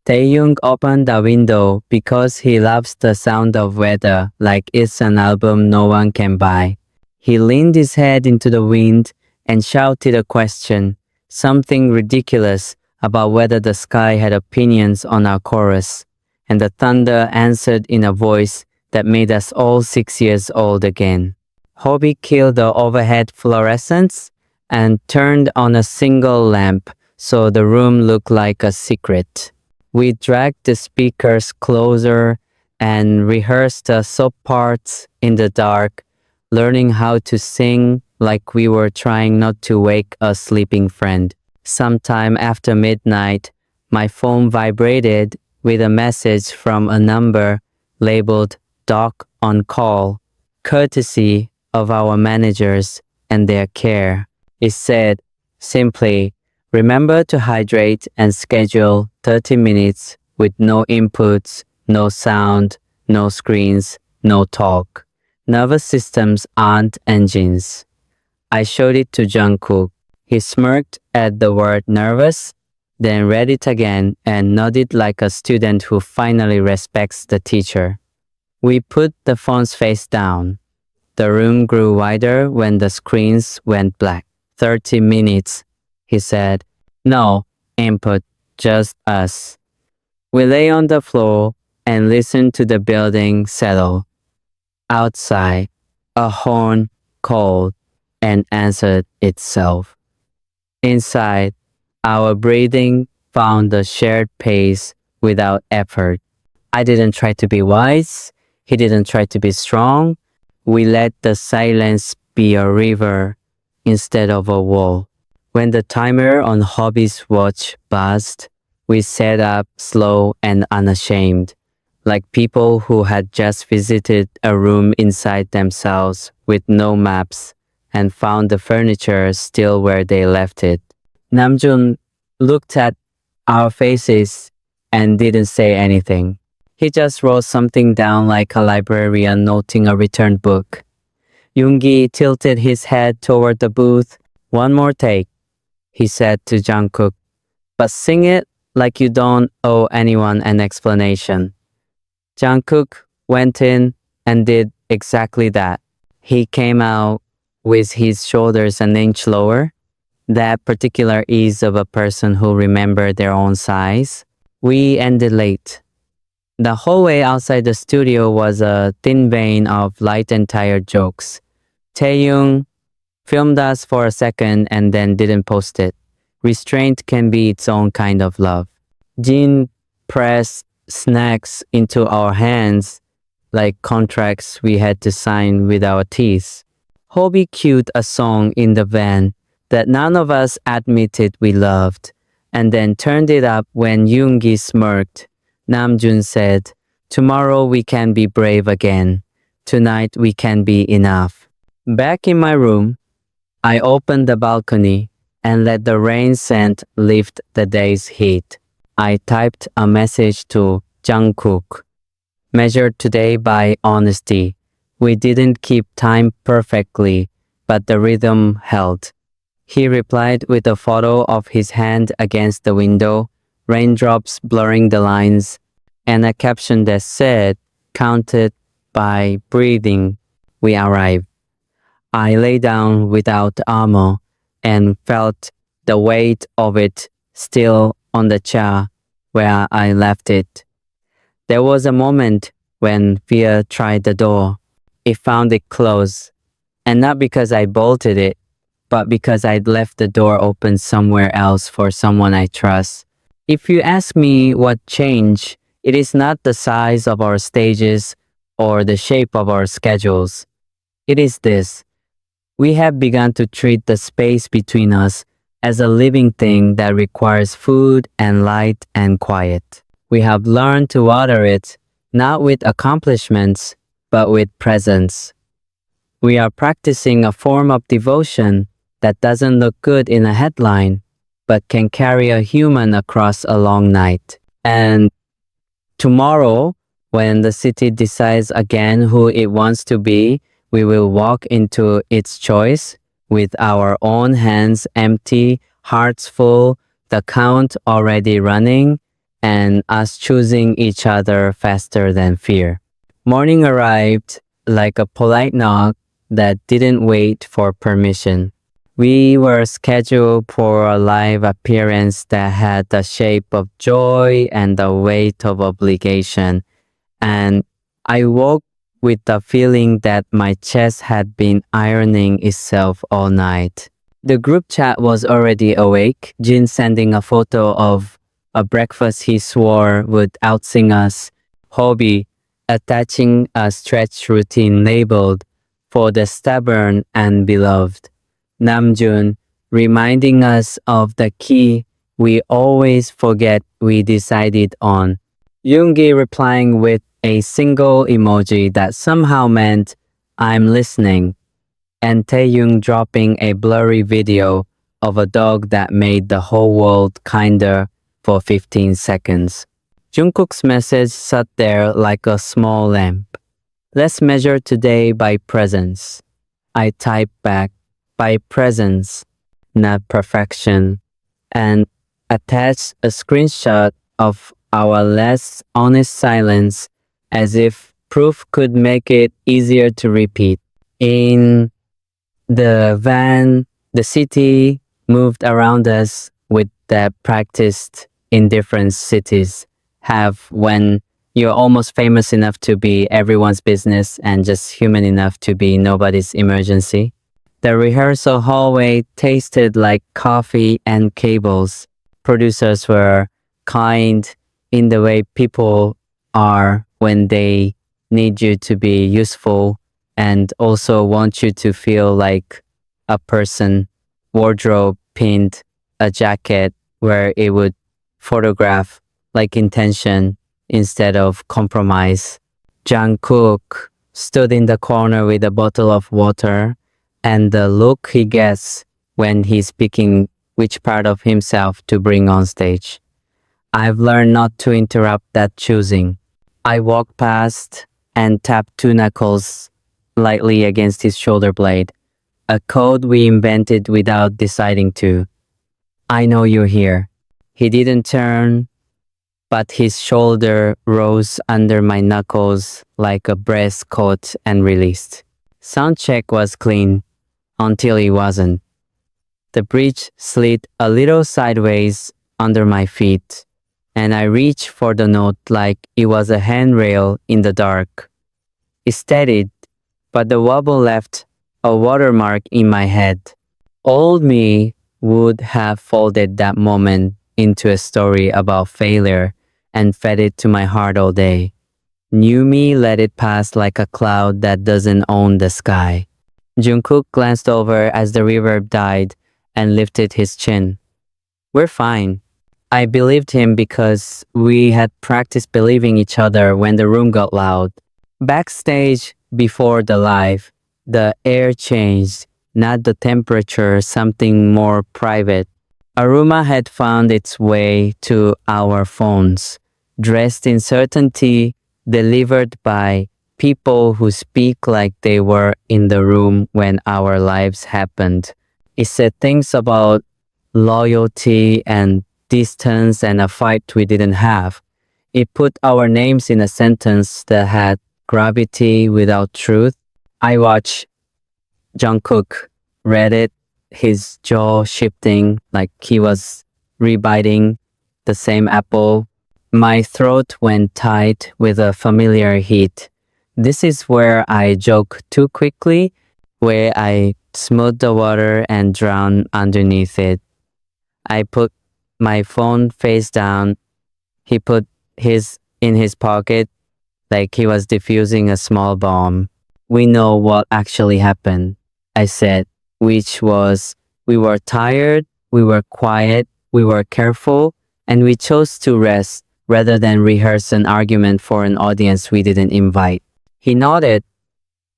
Taeyong opened the window because he loves the sound of weather like it's an album no one can buy. He leaned his head into the wind and shouted a question, something ridiculous about whether the sky had opinions on our chorus, and the thunder answered in a voice that made us all 6 years old again. Hobie killed the overhead fluorescents and turned on a single lamp so the room looked like a secret. We dragged the speakers closer and rehearsed the soap parts in the dark, learning how to sing like we were trying not to wake a sleeping friend. Sometime after midnight, my phone vibrated with a message from a number labeled Doc on Call, courtesy of our managers and their care. It said simply, remember to hydrate and schedule 30 minutes with no inputs, no sound, no screens, no talk. Nervous systems aren't engines. I showed it to Jungkook. He smirked at the word nervous, then read it again and nodded like a student who finally respects the teacher. We put the phones face down. The room grew wider when the screens went black. 30 minutes, he said. No input, just us. We lay on the floor and listened to the building settle. Outside, a horn called and answered itself. Inside, our breathing found a shared pace without effort. I didn't try to be wise. He didn't try to be strong. We let the silence be a river instead of a wall. When the timer on Hobie's watch buzzed, we sat up slow and unashamed, like people who had just visited a room inside themselves with no maps and found the furniture still where they left it. Namjoon looked at our faces and didn't say anything. He just wrote something down like a librarian noting a returned book. Yoongi tilted his head toward the booth. One more take, he said to Jungkook, but sing it like you don't owe anyone an explanation. Jungkook went in and did exactly that. He came out with his shoulders an inch lower, that particular ease of a person who remembered their own size. We ended late. The hallway outside the studio was a thin vein of light and tired jokes. Taeyong filmed us for a second and then didn't post it. Restraint can be its own kind of love. Jin pressed snacks into our hands like contracts we had to sign with our teeth. Hobie cued a song in the van that none of us admitted we loved, and then turned it up when Yoongi smirked. Namjoon said, tomorrow we can be brave again. Tonight we can be enough. Back in my room, I opened the balcony and let the rain scent lift the day's heat. I typed a message to Jungkook. measured today by honesty. We didn't keep time perfectly, but the rhythm held. He replied with a photo of his hand against the window, raindrops blurring the lines, and a caption that said, "Counted by breathing, we arrived." I lay down without armor and felt the weight of it still on the chair where I left it. There was a moment when fear tried the door. It found it closed, and not because I bolted it, but because I'd left the door open somewhere else for someone I trust. If you ask me what changed, it is not the size of our stages or the shape of our schedules. It is this: we have begun to treat the space between us as a living thing that requires food and light and quiet. We have learned to water it, not with accomplishments, but with presence. We are practicing a form of devotion that doesn't look good in a headline, but can carry a human across a long night. And tomorrow, when the city decides again who it wants to be, we will walk into its choice with our own hands empty, hearts full, the count already running, and us choosing each other faster than fear. Morning arrived like a polite knock that didn't wait for permission. We were scheduled for a live appearance that had the shape of joy and the weight of obligation, and I woke with the feeling that my chest had been ironing itself all night. The group chat was already awake, Jin sending a photo of a breakfast he swore would outsing us, Hobie attaching a stretch routine labeled "For the Stubborn and Beloved," Namjoon reminding us of the key we always forget we decided on, Yoongi replying with a single emoji that somehow meant "I'm listening," and Taeyoung dropping a blurry video of a dog that made the whole world kinder for 15 seconds. Jungkook's message sat there like a small lamp. "Let's measure today by presence." I typed back, "By presence, not perfection," and attached a screenshot of our last honest silence as if proof could make it easier to repeat. In the van, the city moved around us with that practiced in different cities have when you're almost famous enough to be everyone's business and just human enough to be nobody's emergency. The rehearsal hallway tasted like coffee and cables. Producers were kind in the way people are when they need you to be useful and also want you to feel like a person. Wardrobe pinned a jacket where it would photograph like intention instead of compromise. Jungkook stood in the corner with a bottle of water, and the look he gets when he's picking which part of himself to bring on stage. I've learned not to interrupt that choosing. I walked past and tapped two knuckles lightly against his shoulder blade, a code we invented without deciding to. "I know you're here." He didn't turn, but his shoulder rose under my knuckles like a breast caught and released. Sound check was clean until it wasn't. The bridge slid a little sideways under my feet, and I reached for the note like it was a handrail in the dark. It steadied, but the wobble left a watermark in my head. Old me would have folded that moment into a story about failure and fed it to my heart all day. New me let it pass like a cloud that doesn't own the sky. Jungkook glanced over as the reverb died and lifted his chin. "We're fine." I believed him because we had practiced believing each other when the room got loud. Backstage, before the live, the air changed, not the temperature, something more private. Aruma had found its way to our phones, dressed in certainty delivered by people who speak like they were in the room when our lives happened. It said things about loyalty and distance and a fight we didn't have. It put our names in a sentence that had gravity without truth. I watched Jungkook read it, his jaw shifting like he was rebiting the same apple. My throat went tight with a familiar heat. This is where I joke too quickly, where I smooth the water and drown underneath it. I put my phone face down. He put his in his pocket like he was defusing a small bomb. We know what actually happened, I said, which was we were tired, we were quiet, we were careful, and we chose to rest rather than rehearse an argument for an audience we didn't invite. He nodded,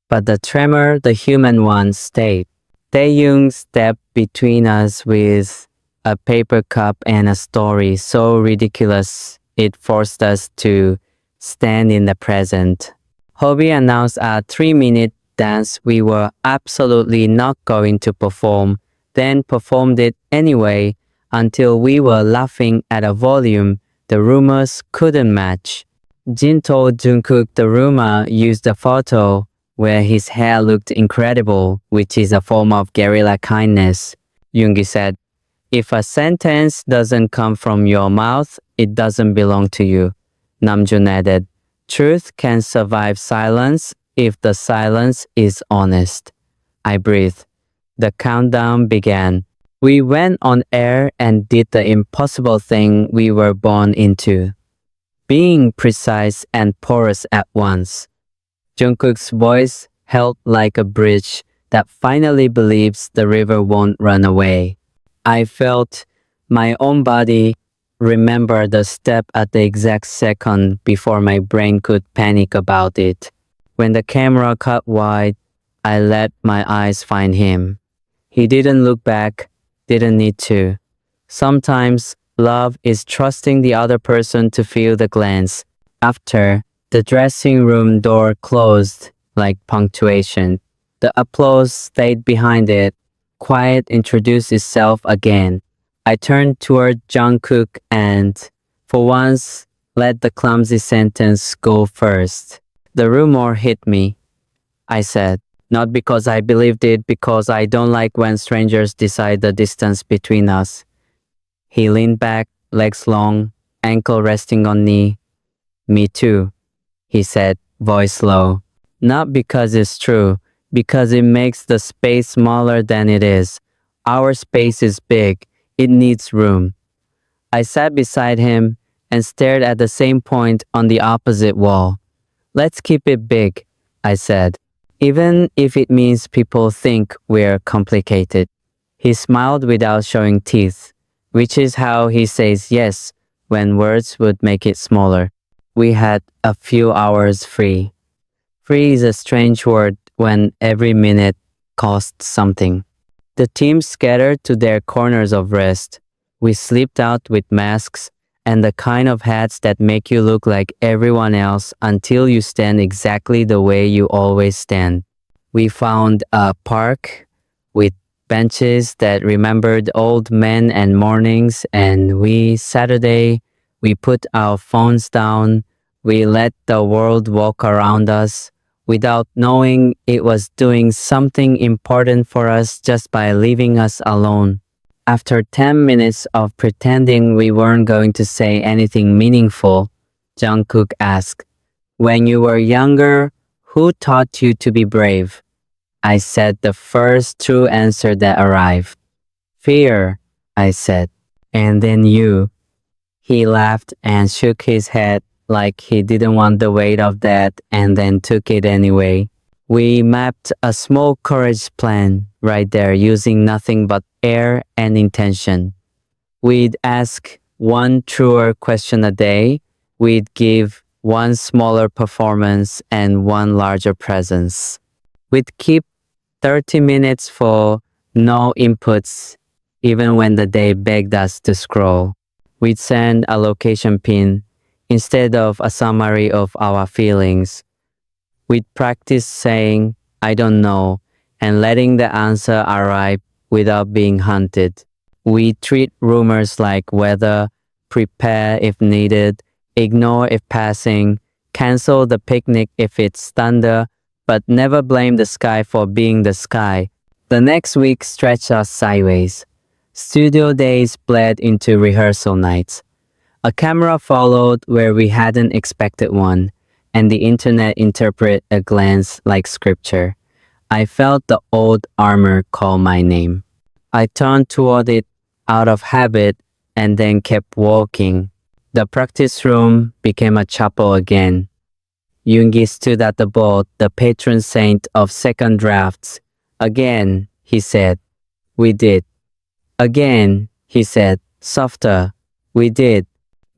but the tremor, the human one, stayed. Taeyong stepped between us with a paper cup and a story so ridiculous it forced us to stand in the present. Hobie announced a 3-minute dance we were absolutely not going to perform, then performed it anyway until we were laughing at a volume the rumors couldn't match. Jin told Jungkook the rumor used a photo where his hair looked incredible, which is a form of guerrilla kindness. Yoongi said, if a sentence doesn't come from your mouth, it doesn't belong to you. Namjoon added, truth can survive silence if the silence is honest. I breathed. The countdown began. We went on air and did the impossible thing we were born into. Being precise and porous at once. Jungkook's voice held like a bridge that finally believes the river won't run away. I felt my own body remember the step at the exact second before my brain could panic about it. When the camera cut wide, I let my eyes find him. He didn't look back, didn't need to. Sometimes love is trusting the other person to feel the glance. After the dressing room door closed like punctuation, the applause stayed behind it. Quiet introduced itself again. I turned toward Jungkook and, for once, let the clumsy sentence go first. The rumor hit me, I said. Not because I believed it, because I don't like when strangers decide the distance between us. He leaned back, legs long, ankle resting on knee. Me too, he said, voice low. Not because it's true, because it makes the space smaller than it is. Our space is big. It needs room. I sat beside him and stared at the same point on the opposite wall. Let's keep it big, I said, even if it means people think we're complicated. He smiled without showing teeth, which is how he says yes when words would make it smaller. We had a few hours free. Free is a strange word when every minute costs something. The team scattered to their corners of rest. We slipped out with masks and the kind of hats that make you look like everyone else until you stand exactly the way you always stand. We found a park with benches that remembered old men and mornings, and Saturday, we put our phones down. We let the world walk around us without knowing it was doing something important for us just by leaving us alone. After 10 minutes of pretending we weren't going to say anything meaningful, Jungkook asked, when you were younger, who taught you to be brave? I said the first true answer that arrived. Fear, I said. And then you. He laughed and shook his head like he didn't want the weight of that and then took it anyway. We mapped a small courage plan right there using nothing but air and intention. We'd ask one truer question a day. We'd give one smaller performance and one larger presence. We'd keep 30 minutes for no inputs, even when the day begged us to scroll. We'd send a location pin instead of a summary of our feelings. We'd practice saying, I don't know, and letting the answer arrive without being hunted. We treat rumors like weather, prepare if needed, ignore if passing, cancel the picnic if it's thunder, but never blame the sky for being the sky. The next week stretched us sideways. Studio days bled into rehearsal nights. A camera followed where we hadn't expected one, and the internet interpreted a glance like scripture. I felt the old armor call my name. I turned toward it out of habit and then kept walking. The practice room became a chapel again. Yoongi stood at the board, the patron saint of second drafts. Again, he said, we did. Again, he said, softer. We did.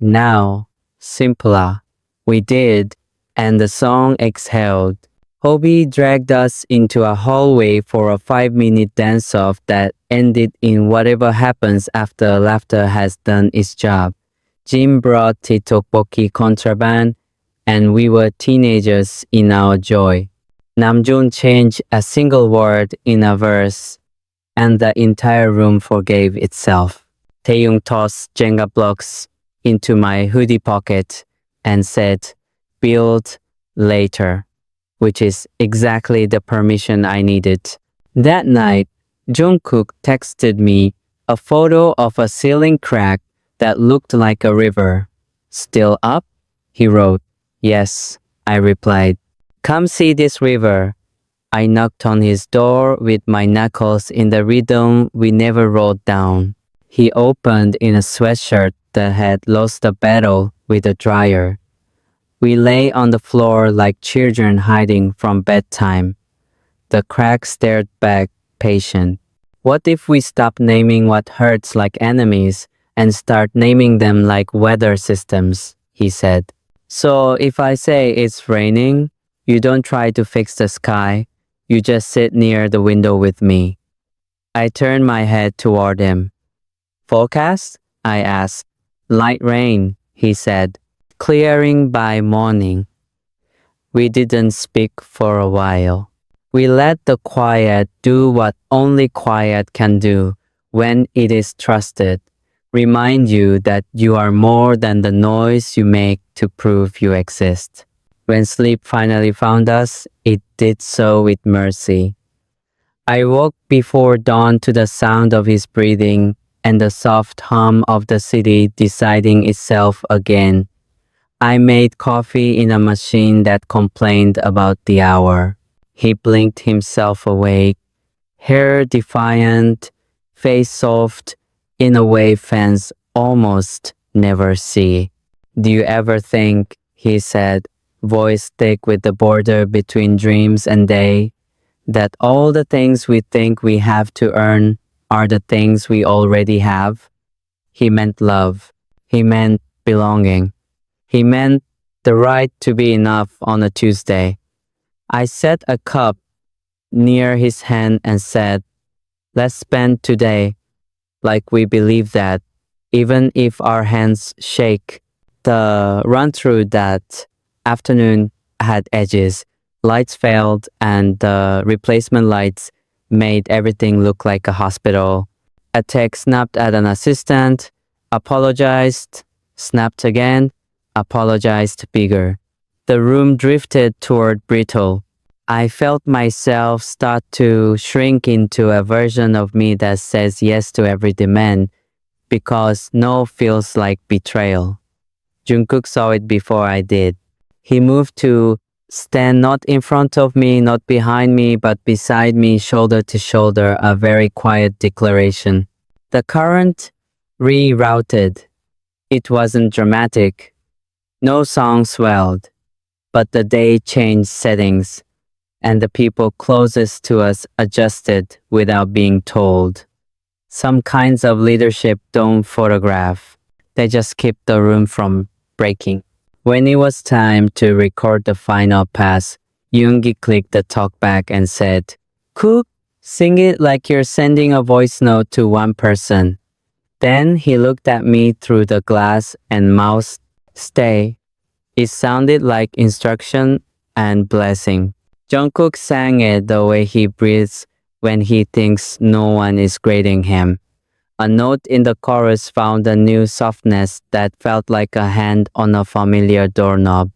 Now, simpler. We did. And the song exhaled. Hobie dragged us into a hallway for a 5-minute dance-off that ended in whatever happens after laughter has done its job. Jim brought the tteokbokki contraband, and we were teenagers in our joy. Namjoon changed a single word in a verse, and the entire room forgave itself. Taeyong tossed Jenga blocks into my hoodie pocket and said, build later, which is exactly the permission I needed. That night, Jungkook texted me a photo of a ceiling crack that looked like a river. Still up? He wrote. Yes, I replied. Come see this river. I knocked on his door with my knuckles in the rhythm we never wrote down. He opened in a sweatshirt that had lost a battle with a dryer. We lay on the floor like children hiding from bedtime. The crack stared back, patient. What if we stop naming what hurts like enemies and start naming them like weather systems? He said. So if I say it's raining, you don't try to fix the sky. You just sit near the window with me. I turned my head toward him. Forecast? I asked. Light rain, he said. Clearing by morning. We didn't speak for a while. We let the quiet do what only quiet can do when it is trusted. Remind you that you are more than the noise you make to prove you exist. When sleep finally found us, it did so with mercy. I woke before dawn to the sound of his breathing and the soft hum of the city deciding itself again. I made coffee in a machine that complained about the hour. He blinked himself awake, hair defiant, face soft, in a way fans almost never see. Do you ever think, he said, voice thick with the border between dreams and day, that all the things we think we have to earn are the things we already have? He meant love. He meant belonging. He meant the right to be enough on a Tuesday. I set a cup near his hand and said, let's spend today like we believe that, even if our hands shake. The run through that afternoon had edges. Lights failed and the replacement lights made everything look like a hospital. A tech snapped at an assistant, apologized, snapped again, apologized bigger. The room drifted toward brittle. I felt myself start to shrink into a version of me that says yes to every demand because no feels like betrayal. Jungkook saw it before I did. He moved to stand not in front of me, not behind me, but beside me, shoulder to shoulder, a very quiet declaration. The current rerouted. It wasn't dramatic. No song swelled, but the day changed settings, and the people closest to us adjusted without being told. Some kinds of leadership don't photograph. They just keep the room from breaking. When it was time to record the final pass, Yoongi clicked the talkback and said, Cook, sing it like you're sending a voice note to one person. Then he looked at me through the glass and mouthed, stay. It sounded like instruction and blessing. Jungkook sang it the way he breathes when he thinks no one is grading him. A note in the chorus found a new softness that felt like a hand on a familiar doorknob.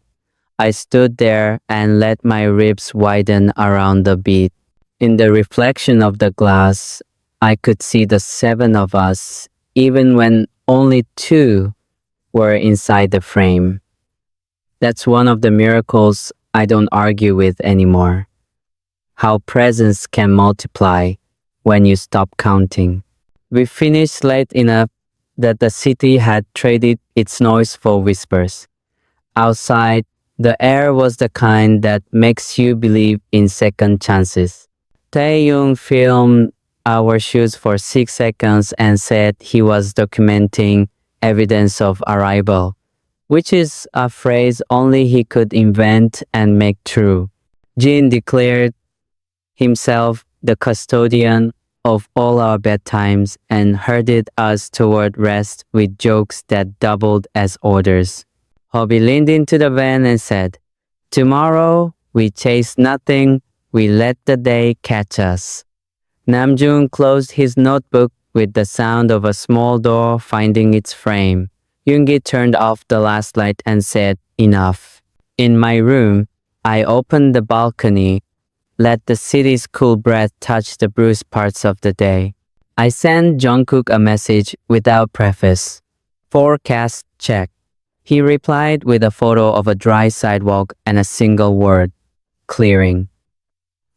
I stood there and let my ribs widen around the beat. In the reflection of the glass, I could see the seven of us, even when only two were inside the frame. That's one of the miracles I don't argue with anymore. How presence can multiply when you stop counting. We finished late enough that the city had traded its noise for whispers. Outside, the air was the kind that makes you believe in second chances. Taeyong filmed our shoes for 6 seconds and said he was documenting evidence of arrival, which is a phrase only he could invent and make true. Jin declared himself the custodian of all our bedtimes and herded us toward rest with jokes that doubled as orders. Hobby leaned into the van and said, "Tomorrow we chase nothing, we let the day catch us." Namjoon closed his notebook with the sound of a small door finding its frame. Yoongi turned off the last light and said, "Enough." In my room, I opened the balcony, let the city's cool breath touch the bruised parts of the day. I sent Jungkook a message without preface. "Forecast check." He replied with a photo of a dry sidewalk and a single word, "clearing."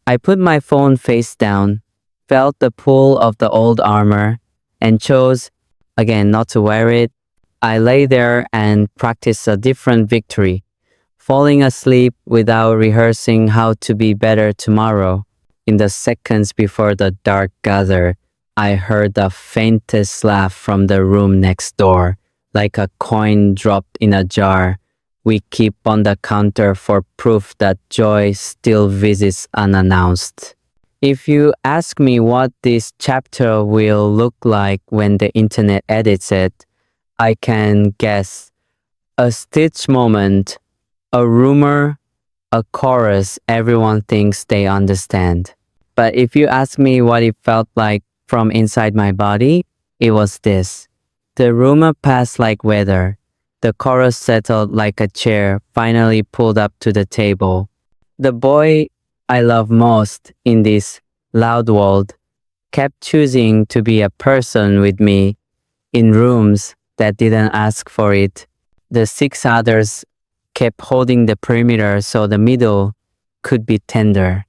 I put my phone face down, felt the pull of the old armor, and chose, again, not to wear it. I lay there and practiced a different victory, falling asleep without rehearsing how to be better tomorrow. In the seconds before the dark gathered, I heard the faintest laugh from the room next door, like a coin dropped in a jar we keep on the counter for proof that joy still visits unannounced. If you ask me what this chapter will look like when the internet edits it, I can guess. A stitch moment, a rumor, a chorus everyone thinks they understand. But if you ask me what it felt like from inside my body, it was this. The rumor passed like weather. The chorus settled like a chair finally pulled up to the table. The boy I love most in this loud world kept choosing to be a person with me in rooms that didn't ask for it. The six others kept holding the perimeter so the middle could be tender.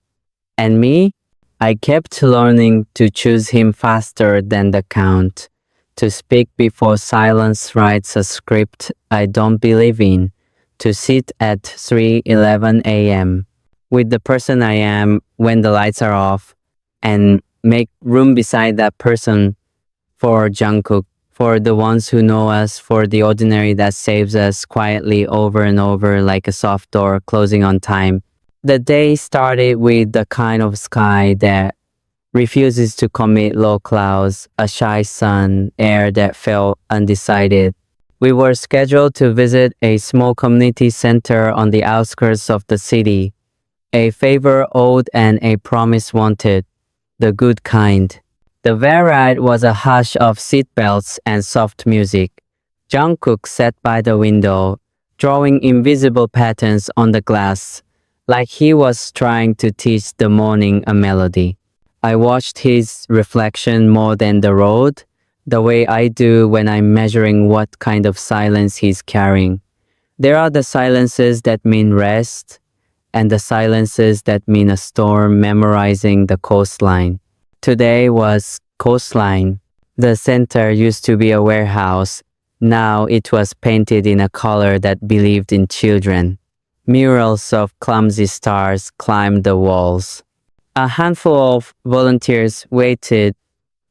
And me, I kept learning to choose him faster than the count, to speak before silence writes a script I don't believe in, to sit at 3:11 a.m. with the person I am when the lights are off, and make room beside that person for Jungkook, for the ones who know us, for the ordinary that saves us quietly over and over like a soft door closing on time. The day started with the kind of sky that refuses to commit low clouds, a shy sun, air that felt undecided. We were scheduled to visit a small community center on the outskirts of the city, a favor owed and a promise wanted, the good kind. The van ride was a hush of seatbelts and soft music. Jungkook sat by the window, drawing invisible patterns on the glass, like he was trying to teach the morning a melody. I watched his reflection more than the road, the way I do when I'm measuring what kind of silence he's carrying. There are the silences that mean rest, and the silences that mean a storm memorizing the coastline. Today was coastline. The center used to be a warehouse. Now it was painted in a color that believed in children. Murals of clumsy stars climbed the walls. A handful of volunteers waited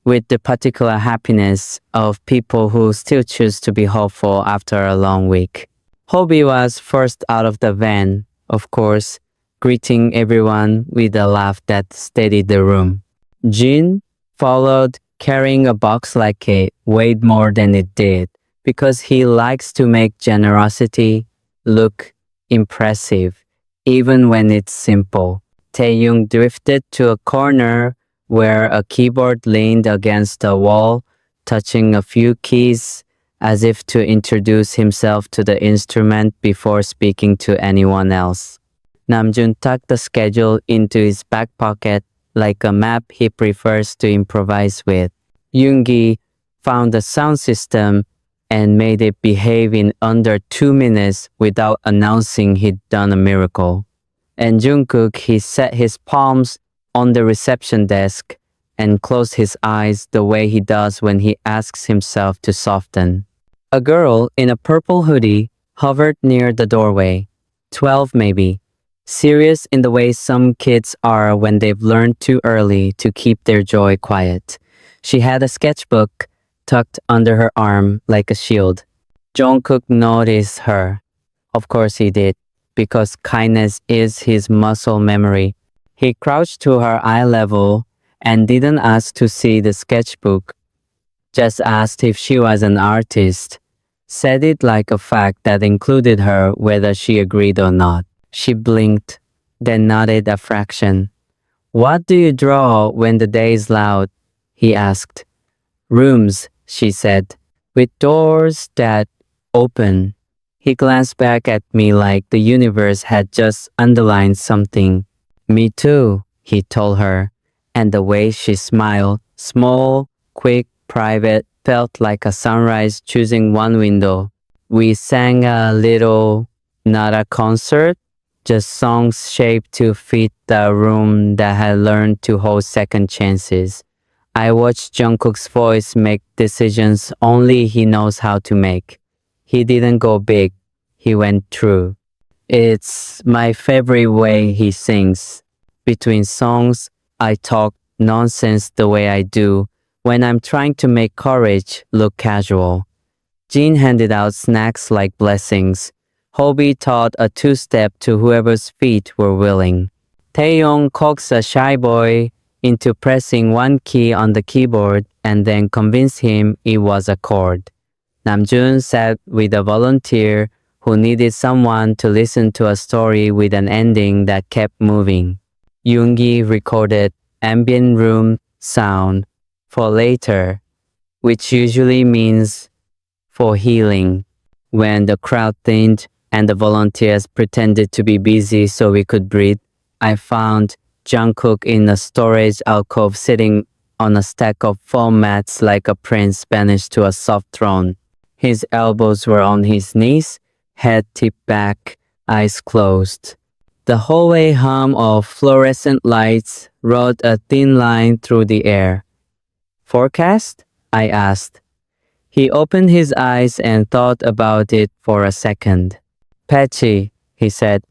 with the particular happiness of people who still choose to be hopeful after a long week. Hobie was first out of the van, of course, greeting everyone with a laugh that steadied the room. Jin followed, carrying a box like it weighed more than it did, because he likes to make generosity look impressive, even when it's simple. Taeyong drifted to a corner where a keyboard leaned against a wall, touching a few keys as if to introduce himself to the instrument before speaking to anyone else. Namjoon tucked the schedule into his back pocket like a map he prefers to improvise with. Yoongi found the sound system and made it behave in under 2 minutes without announcing he'd done a miracle. And Jungkook, he set his palms on the reception desk and closed his eyes the way he does when he asks himself to soften. A girl in a purple hoodie hovered near the doorway, 12 maybe, serious in the way some kids are when they've learned too early to keep their joy quiet. She had a sketchbook tucked under her arm like a shield. Jungkook noticed her. Of course he did, because kindness is his muscle memory. He crouched to her eye level and didn't ask to see the sketchbook, just asked if she was an artist. Said it like a fact that included her whether she agreed or not. She blinked, then nodded a fraction. What do you draw when the day is loud? He asked. Rooms, she said, with doors that open. He glanced back at me like the universe had just underlined something. Me too, he told her, and the way she smiled, small, quick, private, felt like a sunrise choosing one window. We sang a little, not a concert, just songs shaped to fit the room that had learned to hold second chances. I watched Jungkook's voice make decisions only he knows how to make. He didn't go big, he went through. It's my favorite way he sings. Between songs, I talk nonsense the way I do when I'm trying to make courage look casual. Jin handed out snacks like blessings. Hobie taught a two-step to whoever's feet were willing. Taeyong coaxed a shy boy into pressing one key on the keyboard and then convinced him it was a chord. Namjoon sat with a volunteer who needed someone to listen to a story with an ending that kept moving. Yoongi recorded ambient room sound for later, which usually means for healing. When the crowd thinned and the volunteers pretended to be busy so we could breathe, I found Jungkook in a storage alcove sitting on a stack of foam mats like a prince banished to a soft throne. His elbows were on his knees, head tipped back, eyes closed. The hallway hum of fluorescent lights rode a thin line through the air. Forecast? I asked. He opened his eyes and thought about it for a second. Patchy, he said,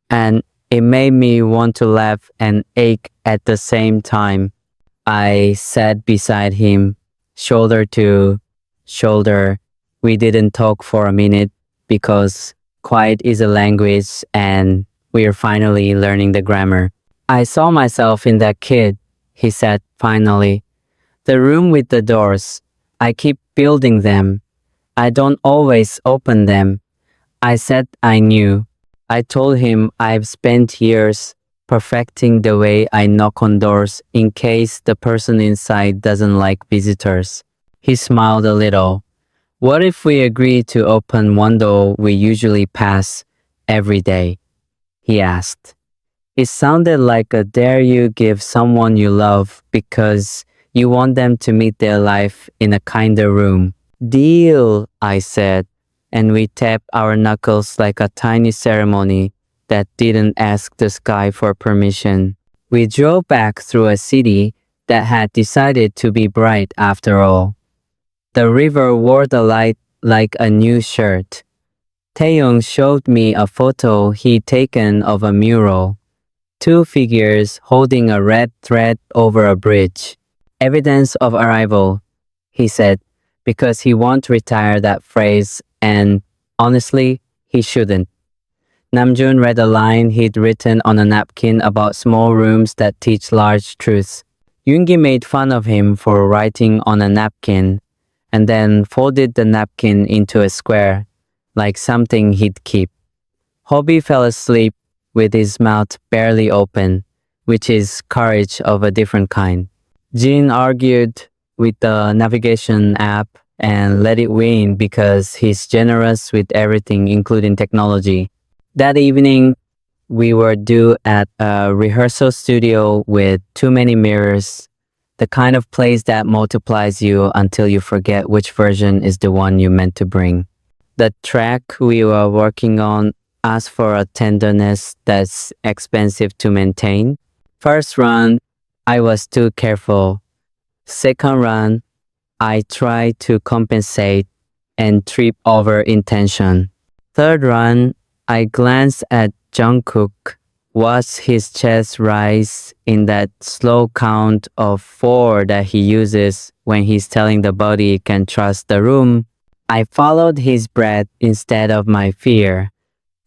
and it made me want to laugh and ache at the same time. I sat beside him, shoulder to shoulder. We didn't talk for a minute because quiet is a language and we're finally learning the grammar. I saw myself in that kid, he said finally. The room with the doors. I keep building them. I don't always open them. I said I knew. I told him I've spent years perfecting the way I knock on doors in case the person inside doesn't like visitors. He smiled a little. What if we agree to open one door we usually pass every day? He asked. It sounded like a dare you give someone you love because you want them to meet their life in a kinder room. Deal, I said, and we tapped our knuckles like a tiny ceremony that didn't ask the sky for permission. We drove back through a city that had decided to be bright after all. The river wore the light like a new shirt. Taeyong showed me a photo he'd taken of a mural. Two figures holding a red thread over a bridge. Evidence of arrival, he said, because he won't retire that phrase and, honestly, he shouldn't. Namjoon read a line he'd written on a napkin about small rooms that teach large truths. Yoongi made fun of him for writing on a napkin and then folded the napkin into a square, like something he'd keep. Hobie fell asleep with his mouth barely open, which is courage of a different kind. Jin argued with the navigation app and let it win because he's generous with everything, including technology. That evening, we were due at a rehearsal studio with too many mirrors, the kind of place that multiplies you until you forget which version is the one you meant to bring. The track we were working on asked for a tenderness that's expensive to maintain. First run, I was too careful. Second run, I tried to compensate and trip over intention. Third run, I glanced at Jungkook, watched his chest rise in that slow count of 4 that he uses when he's telling the body it can trust the room. I followed his breath instead of my fear.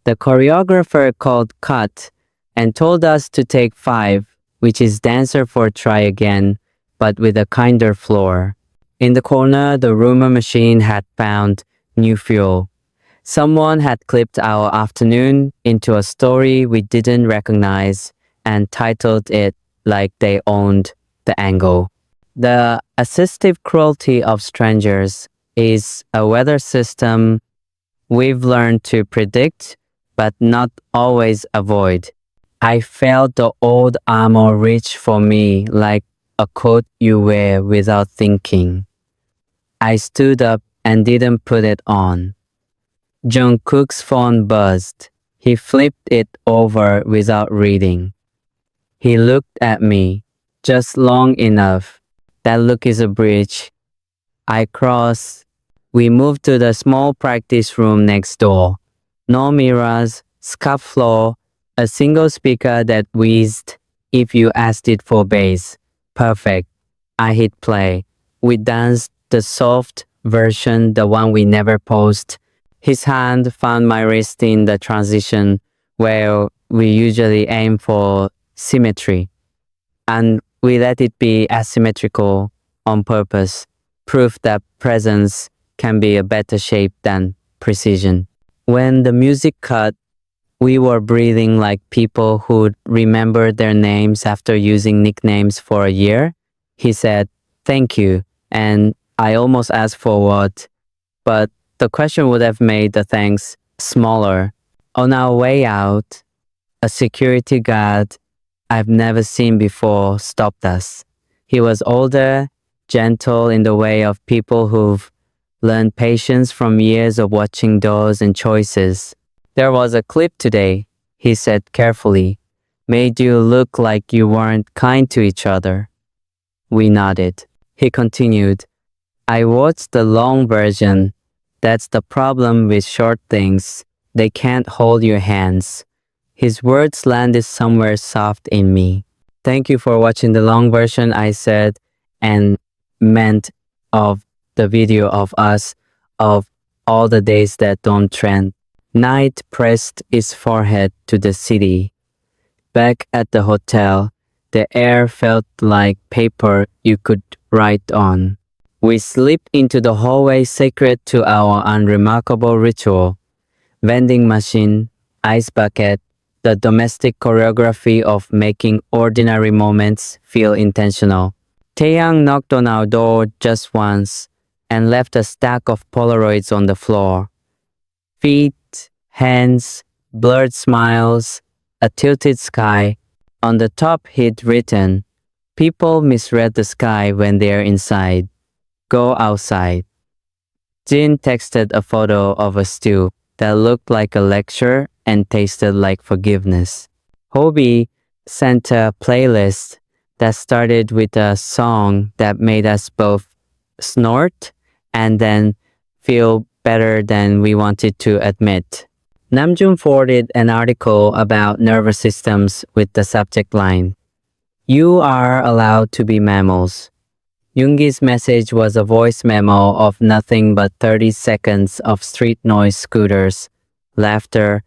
The choreographer called cut and told us to take 5, which is dancer for try again, but with a kinder floor. In the corner, the rumor machine had found new fuel. Someone had clipped our afternoon into a story we didn't recognize and titled it like they owned the angle. The assistive cruelty of strangers is a weather system we've learned to predict but not always avoid. I felt the old armor reach for me like a coat you wear without thinking. I stood up and didn't put it on. Jungkook's phone buzzed. He flipped it over without reading. He looked at me, just long enough. That look is a bridge. I crossed. We moved to the small practice room next door. No mirrors, scuff floor, a single speaker that wheezed if you asked it for bass. Perfect. I hit play. We danced the soft version, the one we never post. His hand found my wrist in the transition where we usually aim for symmetry. And we let it be asymmetrical on purpose. Proof that presence can be a better shape than precision. When the music cut, we were breathing like people who'd remembered their names after using nicknames for a year. He said, "Thank you," and I almost asked for what, but the question would have made the thanks smaller. On our way out, a security guard I've never seen before stopped us. He was older, gentle in the way of people who've learned patience from years of watching doors and choices. "There was a clip today," he said carefully. "Made you look like you weren't kind to each other." We nodded. He continued, "I watched the long version. That's the problem with short things. They can't hold your hands." His words landed somewhere soft in me. "Thank you for watching the long version," I said, and meant of the video of us, of all the days that don't trend. Night pressed its forehead to the city. Back at the hotel, the air felt like paper you could write on. We slipped into the hallway sacred to our unremarkable ritual. Vending machine, ice bucket, the domestic choreography of making ordinary moments feel intentional. Taeyang knocked on our door just once and left a stack of Polaroids on the floor. Feet, hands, blurred smiles, a tilted sky. On the top he'd written, "People misread the sky when they're inside. Go outside." Jin texted a photo of a stew that looked like a lecture and tasted like forgiveness. Hobie sent a playlist that started with a song that made us both snort and then feel better than we wanted to admit. Namjoon forwarded an article about nervous systems with the subject line, "You are allowed to be mammals." Yoongi's message was a voice memo of nothing but 30 seconds of street noise, scooters, laughter,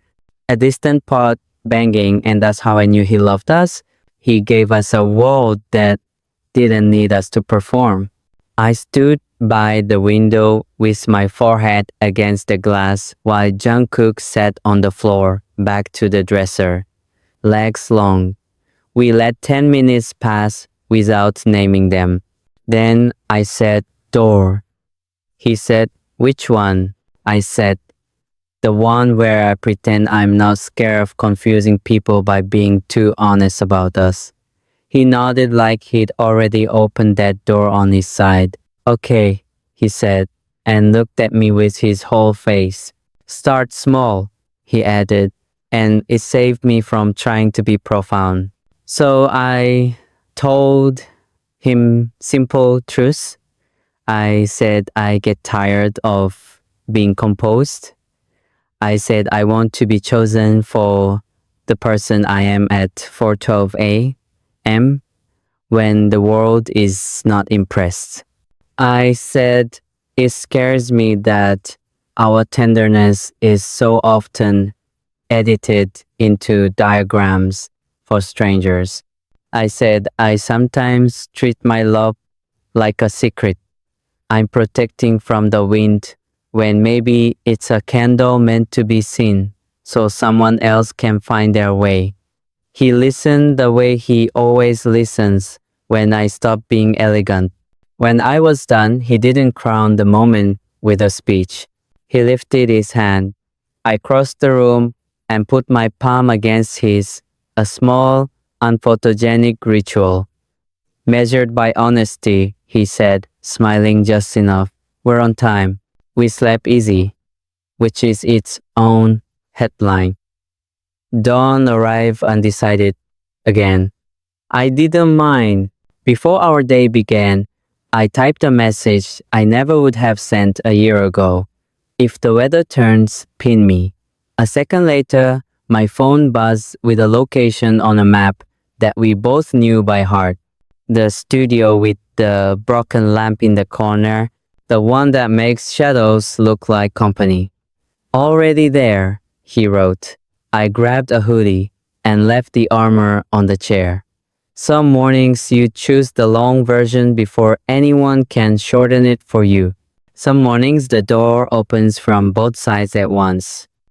a distant pot banging, and that's how I knew he loved us. He gave us a world that didn't need us to perform. I stood by the window with my forehead against the glass while Jungkook sat on the floor, back to the dresser, legs long. We let 10 minutes pass without naming them. Then I said, door. He said, which one? I said, the one where I pretend I'm not scared of confusing people by being too honest about us. He nodded like he'd already opened that door on his side. Okay, he said, and looked at me with his whole face. Start small, he added, and it saved me from trying to be profound. So I told him simple truths. I said I get tired of being composed. I said I want to be chosen for the person I am at 412 a.m. when the world is not impressed. I said it scares me that our tenderness is so often edited into diagrams for strangers. I said I sometimes treat my love like a secret I'm protecting from the wind when maybe it's a candle meant to be seen so someone else can find their way. He listened the way he always listens when I stop being elegant. When I was done, he didn't crown the moment with a speech. He lifted his hand. I crossed the room and put my palm against his, a small, unphotogenic ritual. Measured by honesty, he said, smiling just enough. We're on time. We slept easy, which is its own headline. Dawn arrived undecided again. I didn't mind. Before our day began, I typed a message I never would have sent a year ago. If the weather turns, pin me. A second later, my phone buzzed with a location on a map that we both knew by heart. The studio with the broken lamp in the corner, the one that makes shadows look like company. Already there, he wrote. I grabbed a hoodie and left the armor on the chair. Some mornings you choose the long version before anyone can shorten it for you. Some mornings the door opens from both sides at once.